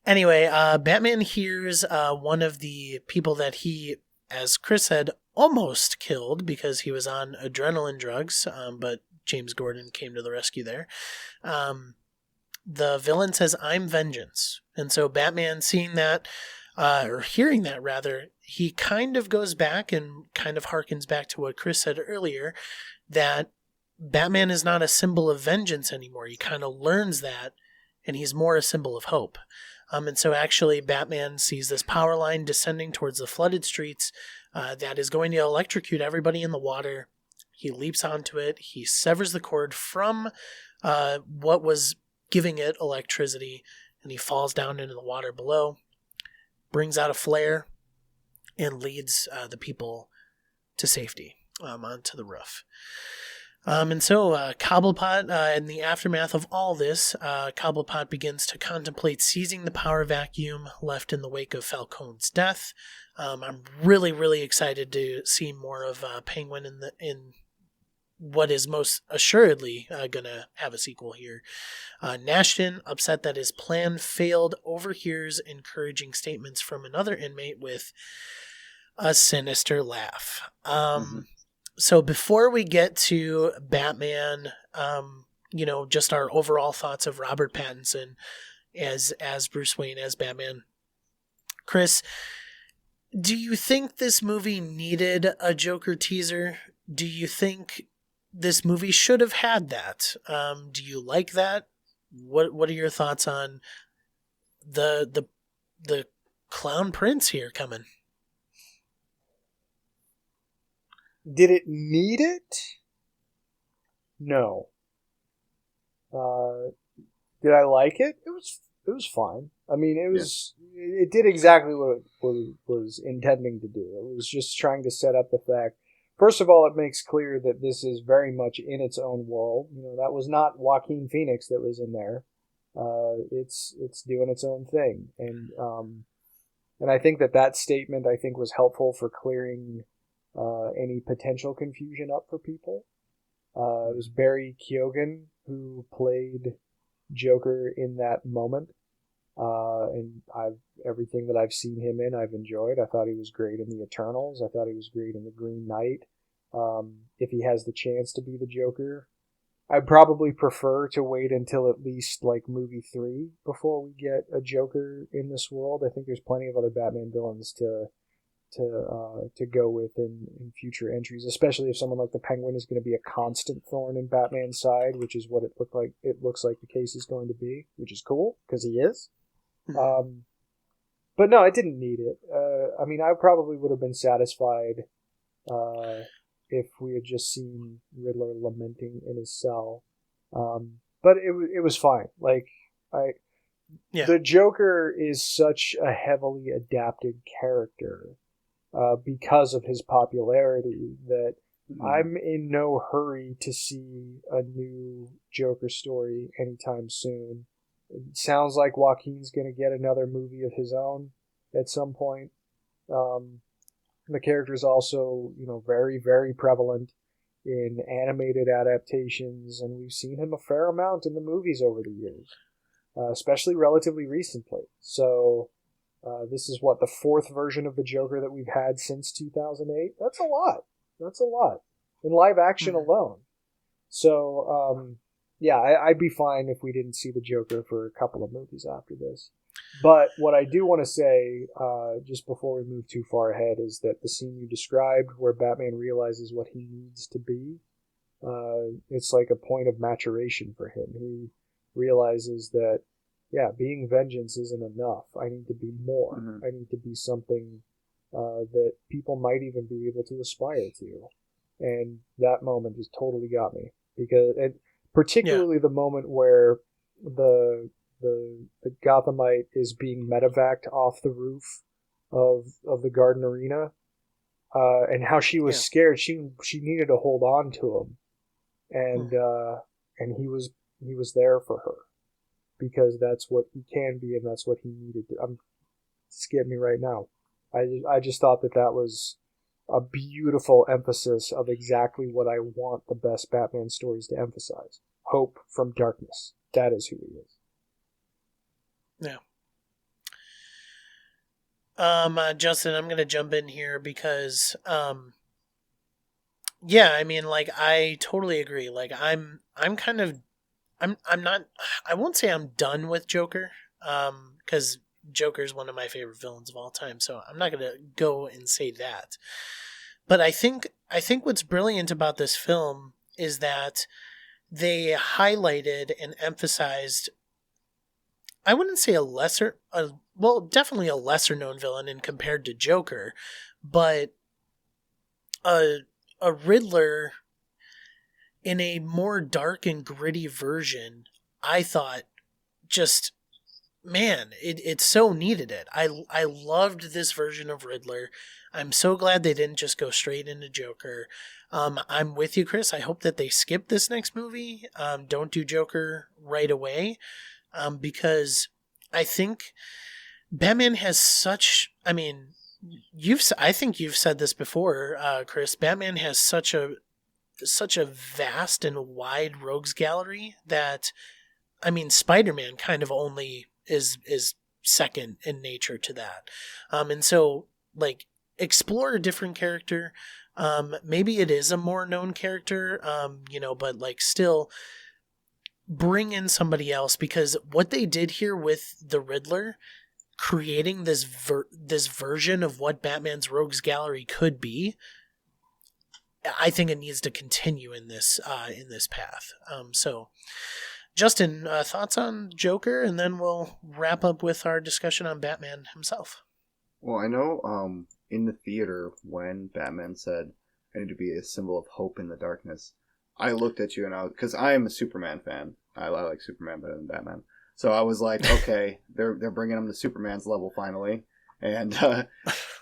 Anyway, Batman hears one of the people that he, as Chris said, almost killed because he was on adrenaline drugs, but James Gordon came to the rescue there. The villain says, "I'm vengeance." And so Batman, seeing that, or hearing that rather, he kind of goes back and kind of harkens back to what Chris said earlier, that Batman is not a symbol of vengeance anymore. He kind of learns that, and he's more a symbol of hope. And so actually Batman sees this power line descending towards the flooded streets that is going to electrocute everybody in the water. He leaps onto it. He severs the cord from what was giving it electricity, and he falls down into the water below, brings out a flare, and leads the people to safety onto the roof. And so Cobblepot, in the aftermath of all this, Cobblepot begins to contemplate seizing the power vacuum left in the wake of Falcone's death. I'm really, really excited to see more of Penguin in what is most assuredly going to have a sequel here. Nashton, upset that his plan failed, overhears encouraging statements from another inmate with a sinister laugh. So before we get to Batman, just our overall thoughts of Robert Pattinson as Bruce Wayne, as Batman. Chris, do you think this movie needed a Joker teaser? Do you think this movie should have had that? Do you like that? What are your thoughts on the Clown Prince here coming? Did it need it? No. Did I like it? It was fine. I mean, it did exactly what it was intending to do. It was just trying to set up the fact first of all, it makes clear that this is very much in its own world. That was not Joaquin Phoenix that was in there. It's doing its own thing, and I think that statement was helpful for clearing any potential confusion up for people. It was Barry Keoghan who played Joker in that moment, and everything that I've seen him in, I've enjoyed. I thought he was great in the Eternals. I thought he was great in the Green Knight. If he has the chance to be the Joker, I'd probably prefer to wait until at least like movie 3 before we get a Joker in this world. I think there's plenty of other Batman villains to go with in future entries, especially if someone like the Penguin is going to be a constant thorn in Batman's side, which is what it looks like the case is going to be, which is cool because he is. But no, I didn't need it. I probably would have been satisfied if we had just seen Riddler lamenting in his cell. But it was fine. The Joker is such a heavily adapted character because of his popularity that I'm in no hurry to see a new Joker story anytime soon. It sounds like Joaquin's going to get another movie of his own at some point. The character is also, very, very prevalent in animated adaptations, and we've seen him a fair amount in the movies over the years, especially relatively recently. So this is the 4th version of the Joker that we've had since 2008. That's a lot in live action alone. So I'd be fine if we didn't see the Joker for a couple of movies after this. But what I do want to say, just before we move too far ahead, is that the scene you described where Batman realizes what he needs to be, it's like a point of maturation for him. He realizes that, being vengeance isn't enough. I need to be more. Mm-hmm. I need to be something that people might even be able to aspire to. And that moment just totally got me. Particularly the moment where the Gothamite is being medevaced off the roof of the Garden Arena, and how she was scared. She needed to hold on to him, and he was there for her because that's what he can be, and that's what he needed to. It's getting me right now. I just thought that was a beautiful emphasis of exactly what I want the best Batman stories to emphasize. Hope from darkness. That is who he is. Yeah. Justin, I'm going to jump in here because, I totally agree. I'm not, I won't say I'm done with Joker, because Joker is one of my favorite villains of all time. So I'm not going to go and say that. But I think what's brilliant about this film is that they highlighted and emphasized, I wouldn't say definitely a lesser known villain in compared to Joker, but a Riddler in a more dark and gritty version. I thought it so needed it. I loved this version of Riddler. I'm so glad they didn't just go straight into Joker. I'm with you, Chris. I hope that they skip this next movie. Don't do Joker right away. Because I think Batman has such, I think you've said this before, Chris, Batman has such a vast and wide rogues gallery that, Spider-Man kind of only is second in nature to that. And so explore a different character. Maybe it is a more known character, but still bring in somebody else, because what they did here with the Riddler, creating this version of what Batman's rogues gallery could be, I think it needs to continue in this path. So Justin, thoughts on Joker, and then we'll wrap up with our discussion on Batman himself. Well, I know in the theater when Batman said, "I need to be a symbol of hope in the darkness," I looked at you and because I am a Superman fan. I like Superman better than Batman. So I was like, okay, they're bringing him to Superman's level finally. And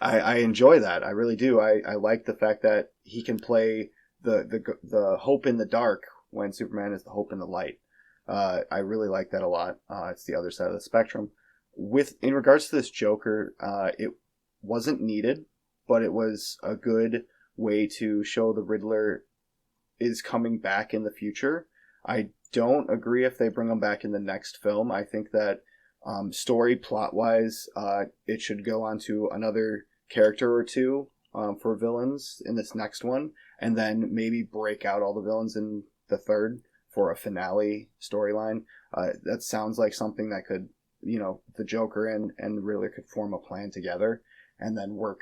I enjoy that. I really do. I like the fact that he can play the hope in the dark when Superman is the hope in the light. I really like that a lot. It's the other side of the spectrum. In regards to this Joker, it wasn't needed, but it was a good way to show the Riddler is coming back in the future. I don't agree if they bring him back in the next film. I think that story plot-wise, it should go on to another character or two for villains in this next one, and then maybe break out all the villains in the third for a finale storyline. That sounds like something that could, the Joker and Riddler could form a plan together and then work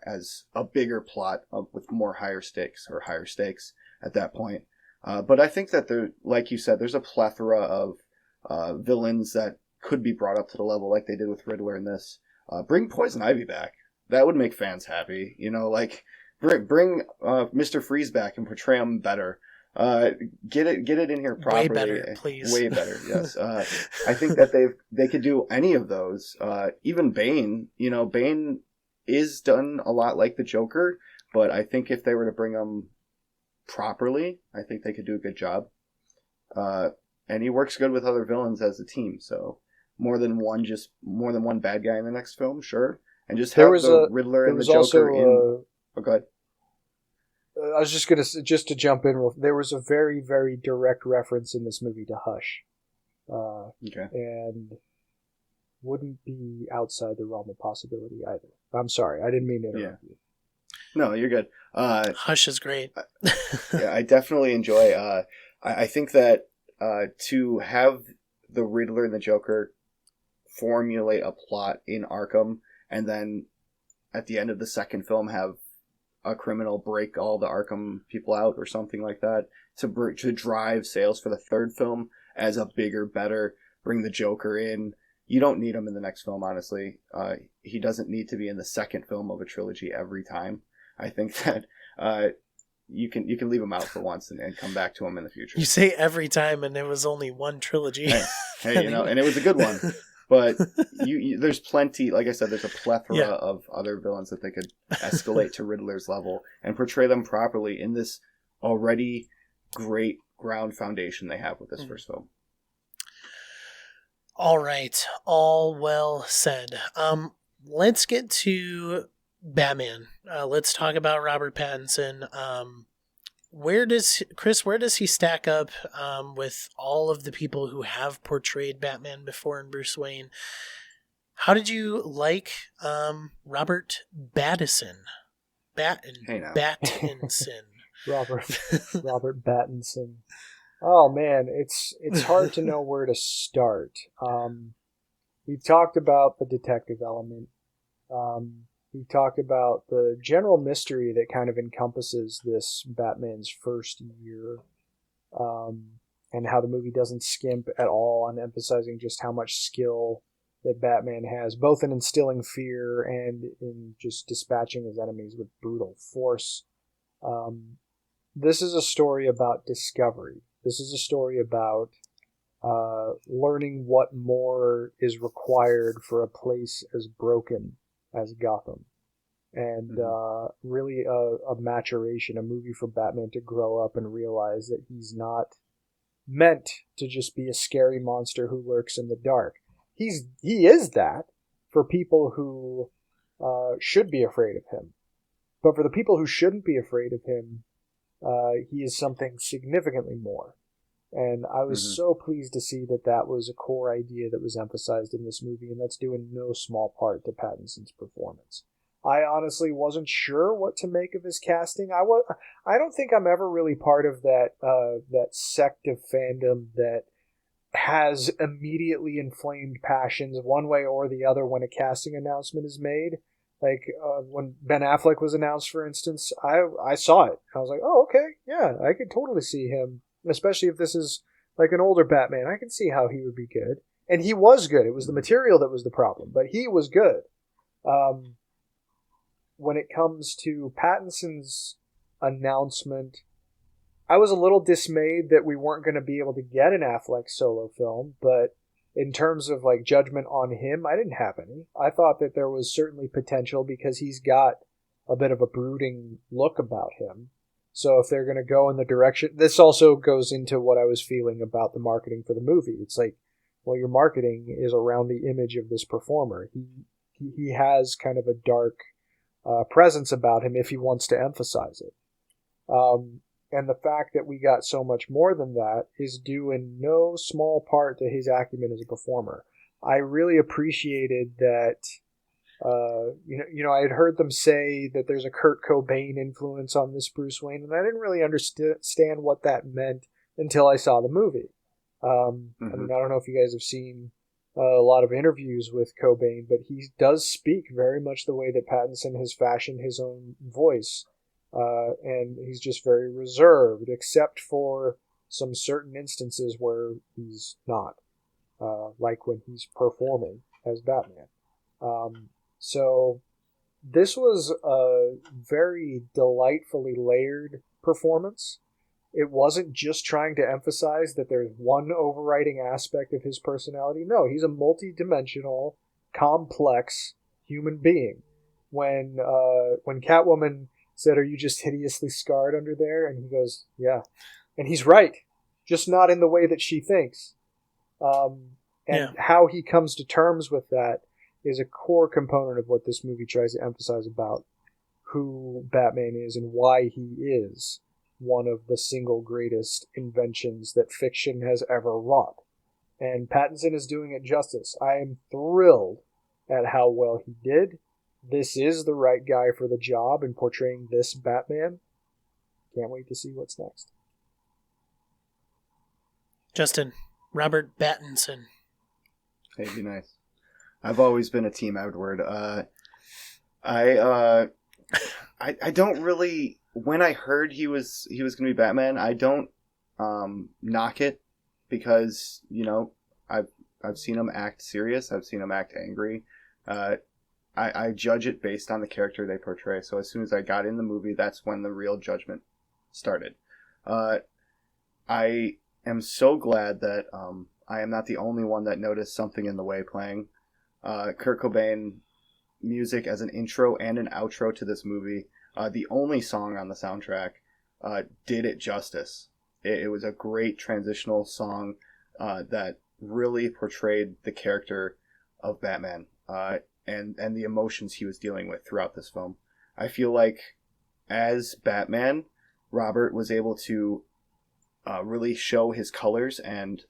as a bigger plot with higher stakes at that point. But I think that like you said, there's a plethora of villains that could be brought up to the level like they did with Riddler in this. Bring Poison Ivy back. That would make fans happy. Bring Mr. Freeze back and portray him better. Get it in here properly. Way better, please. Way better, yes. I think that they could do any of those. Even Bane. Bane is done a lot like the Joker, but I think if they were to bring him properly, I think they could do a good job. And he works good with other villains as a team, so more than one bad guy in the next film, sure. And just have the Riddler and the Joker in... Oh, go ahead. I was just going to... Just to jump in, there was a very, very direct reference in this movie to Hush. Okay. And wouldn't be outside the realm of possibility either. I'm sorry, I didn't mean to interrupt you. No, you're good. Hush is great. Yeah, I definitely enjoy... I think that to have the Riddler and the Joker formulate a plot in Arkham, and then at the end of the second film have a criminal break all the Arkham people out or something like that, to drive sales for the third film as a bigger, better, bring the Joker in. You don't need him in the next film, honestly. He doesn't need to be in the second film of a trilogy every time. I think that you can leave him out for once and come back to him in the future. You say every time, and it was only one trilogy. Hey, and it was a good one. But there's plenty, like I said, there's a plethora of other villains that they could escalate to Riddler's level and portray them properly in this already great ground foundation they have with this first film. All right. All well said. Let's get to Batman. Let's talk about Robert Pattinson. Where does he stack up with all of the people who have portrayed Batman before and Bruce Wayne? How did you like Robert Pattinson? Pattinson. Robert Pattinson. Oh man, it's hard to know where to start. We've talked about the detective element. We've talked about the general mystery that kind of encompasses this Batman's first year, and how the movie doesn't skimp at all on emphasizing just how much skill that Batman has, both in instilling fear and in just dispatching his enemies with brutal force. This is a story about discovery. This is a story about learning what more is required for a place as broken as Gotham. And really a maturation, a movie for Batman to grow up and realize that he's not meant to just be a scary monster who lurks in the dark. He is that for people who should be afraid of him. But for the people who shouldn't be afraid of him, he is something significantly more. And I was so pleased to see that was a core idea that was emphasized in this movie, and that's due in no small part to Pattinson's performance. I honestly wasn't sure what to make of his casting. I don't think I'm ever really part of that sect of fandom that has immediately inflamed passions one way or the other when a casting announcement is made. Like when Ben Affleck was announced, for instance, I saw it. I was like, oh, okay, yeah, I could totally see him. Especially if this is like an older Batman, I can see how he would be good. And he was good. It was the material that was the problem, but he was good. When it comes to Pattinson's announcement, I was a little dismayed that we weren't going to be able to get an Affleck solo film, but in terms of like judgment on him, I didn't have any. I thought that there was certainly potential because he's got a bit of a brooding look about him. So if they're going to go in the direction, this also goes into what I was feeling about the marketing for the movie. It's like, well, your marketing is around the image of this performer. He has kind of a dark presence about him if he wants to emphasize it. And the fact that we got so much more than that is due in no small part to his acumen as a performer. I really appreciated that. I had heard them say that there's a Kurt Cobain influence on this Bruce Wayne, and I didn't really understand what that meant until I saw the movie. I mean, I don't know if you guys have seen a lot of interviews with Cobain, but he does speak very much the way that Pattinson has fashioned his own voice. And he's just very reserved, except for some certain instances where he's not, like when he's performing as Batman. So this was a very delightfully layered performance. It wasn't just trying to emphasize that there's one overriding aspect of his personality. No, he's a multi-dimensional, complex human being. When Catwoman said, "Are you just hideously scarred under there?" And he goes, "Yeah." And he's right, just not in the way that she thinks. How he comes to terms with that is a core component of what this movie tries to emphasize about who Batman is and why he is one of the single greatest inventions that fiction has ever wrought. And Pattinson is doing it justice. I am thrilled at how well he did. This is the right guy for the job in portraying this Batman. Can't wait to see what's next. Justin, Robert Pattinson. Hey, be nice. I've always been a team Edward. I don't really. When I heard he was going to be Batman, I don't knock it because I've seen him act serious. I've seen him act angry. I judge it based on the character they portray. So as soon as I got in the movie, that's when the real judgment started. I am so glad that I am not the only one that noticed something in the way playing. Kurt Cobain music as an intro and an outro to this movie. The only song on the soundtrack did it justice. It was a great transitional song that really portrayed the character of Batman and the emotions he was dealing with throughout this film. I feel like as Batman, Robert was able to really show his colors and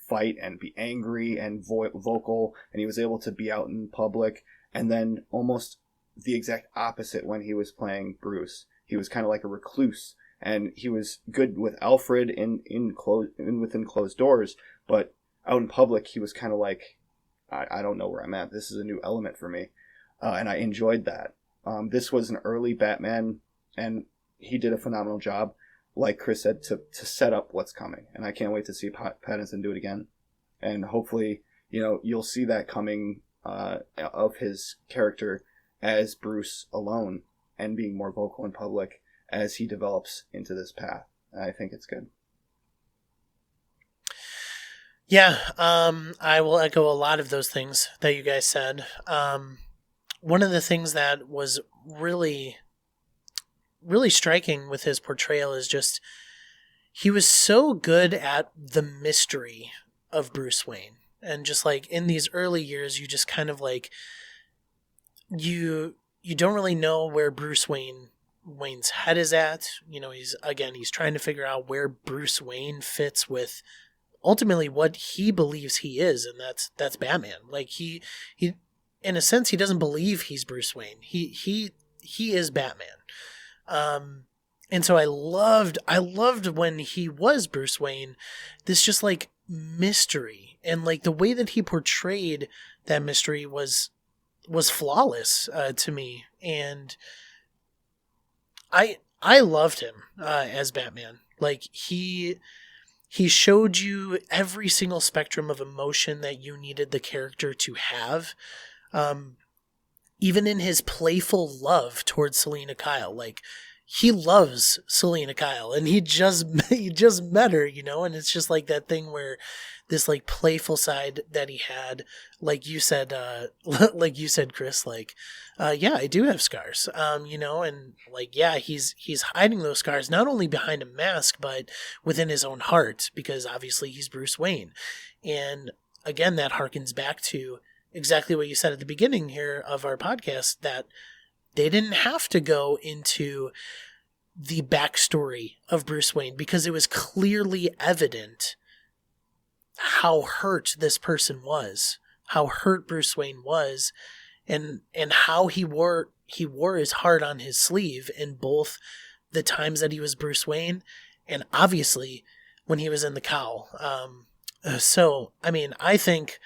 fight and be angry and vocal, and he was able to be out in public. And then almost the exact opposite when he was playing Bruce. He was kind of like a recluse, and he was good with Alfred within closed doors, but out in public he was kind of like, I don't know where I'm at. This is a new element for me, and I enjoyed that. This was an early Batman, and he did a phenomenal job, like Chris said, to set up what's coming. And I can't wait to see Pattinson do it again, and hopefully, you'll see that coming of his character as Bruce alone and being more vocal in public as he develops into this path. I think it's good. Yeah, I will echo a lot of those things that you guys said. One of the things that was really, really striking with his portrayal is just he was so good at the mystery of Bruce Wayne. And just like in these early years, you just kind of like you don't really know where Bruce Wayne's head is at. He's trying to figure out where Bruce Wayne fits with ultimately what he believes he is, and that's Batman. Like he in a sense, he doesn't believe he's Bruce Wayne. He is Batman. And so I loved when he was Bruce Wayne, this just like mystery, and like the way that he portrayed that mystery was flawless to me, and I loved him as Batman. Like he showed you every single spectrum of emotion that you needed the character to have. Even in his playful love towards Selena Kyle, like he loves Selena Kyle, and he just met her, and it's just like that thing where this like playful side that he had, like you said, Chris, like, yeah, I do have scars, and like, yeah, he's hiding those scars not only behind a mask but within his own heart, because obviously he's Bruce Wayne, and again, that harkens back to exactly what you said at the beginning here of our podcast, that they didn't have to go into the backstory of Bruce Wayne because it was clearly evident how hurt this person was, how hurt Bruce Wayne was, and how he wore his heart on his sleeve in both the times that he was Bruce Wayne and obviously when he was in the cowl. So, I mean, I think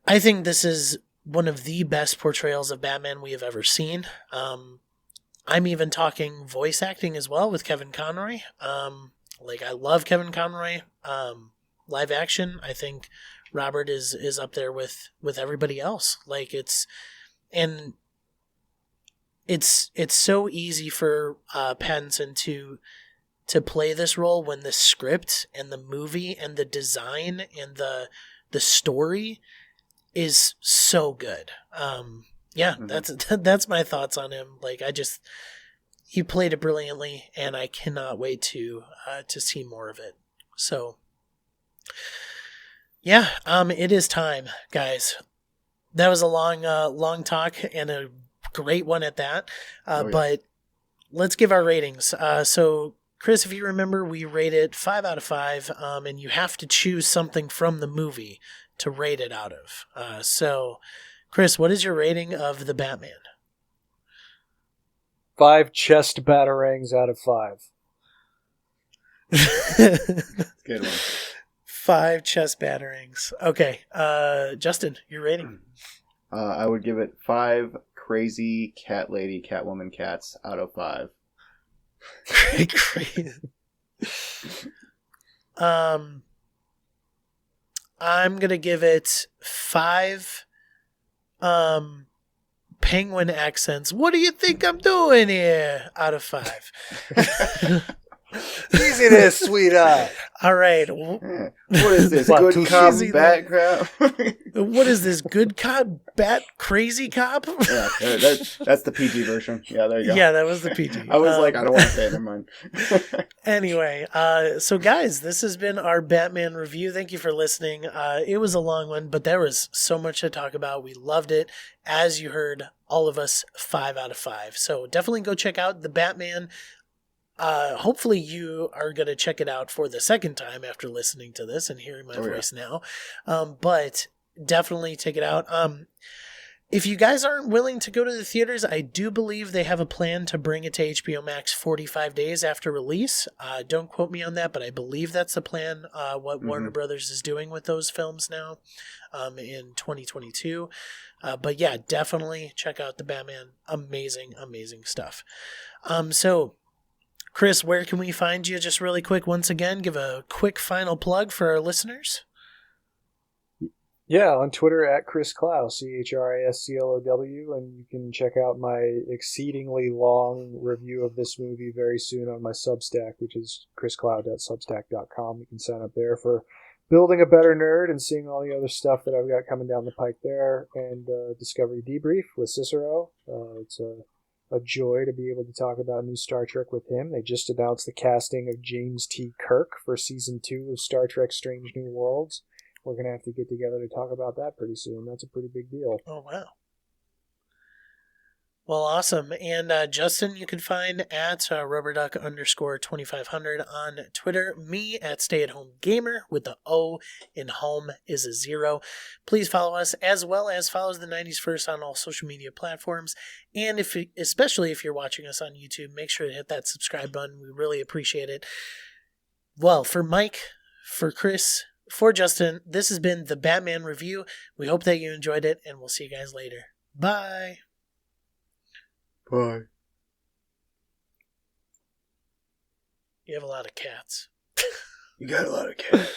this is one of the best portrayals of Batman we have ever seen. I'm even talking voice acting as well with Kevin Conroy. Like, I love Kevin Conroy. Live action, I think Robert is up there with everybody else. Like, it's so easy for Pattinson to play this role when the script and the movie and the design and the story is so good. Yeah, that's my thoughts on him. Like, he played it brilliantly, and I cannot wait to see more of it. So, yeah, it is time, guys. That was a long talk and a great one at that. But let's give our ratings. So, Chris, if you remember, we rated 5 out of 5, and you have to choose something from the movie to rate it out of. So, Chris, what is your rating of The Batman? 5 chest batarangs out of 5. Good one. 5 chest batarangs. Okay. Justin, your rating? I would give it 5 crazy cat lady, Catwoman cats out of 5. Crazy. I'm going to give it 5 penguin accents. What do you think I'm doing here? Out of 5. Easy there, sweetheart. All right. What is this? Good cop, bad crap? What is this? Good cop, bat, crazy cop? Yeah, that's the PG version. Yeah, there you go. Yeah, that was the PG. I was like, I don't want to say it. Never mind. Anyway, so guys, this has been our Batman review. Thank you for listening. It was a long one, but there was so much to talk about. We loved it. As you heard, all of us 5 out of 5. So definitely go check out The Batman. Hopefully you are going to check it out for the second time after listening to this and hearing my voice now. But definitely check it out. If you guys aren't willing to go to the theaters, I do believe they have a plan to bring it to HBO Max 45 days after release. Don't quote me on that, but I believe that's the plan, what Warner Brothers is doing with those films now in 2022. But yeah, definitely check out The Batman. Amazing, amazing stuff. So, Chris, where can we find you? Just really quick, once again, give a quick final plug for our listeners. Yeah, on Twitter at Chris Clow, ChrisClow, and you can check out my exceedingly long review of this movie very soon on my Substack, which is chrisclow.substack.com. You can sign up there for Building a Better Nerd and seeing all the other stuff that I've got coming down the pike there, and Discovery Debrief with Cicero. It's a joy to be able to talk about new Star Trek with him. They just announced the casting of James T. Kirk for Season 2 of Star Trek Strange New Worlds. We're going to have to get together to talk about that pretty soon. That's a pretty big deal. Oh, wow. Well, awesome. And Justin, you can find at rubberduck_2500 on Twitter. Me at StayAtHomeGamer with the O in home is a 0. Please follow us, as well as follow the 90s First on all social media platforms. And especially if you're watching us on YouTube, make sure to hit that subscribe button. We really appreciate it. Well, for Mike, for Chris, for Justin, this has been the Batman Review. We hope that you enjoyed it, and we'll see you guys later. Bye. Bye. You have a lot of cats. You got a lot of cats.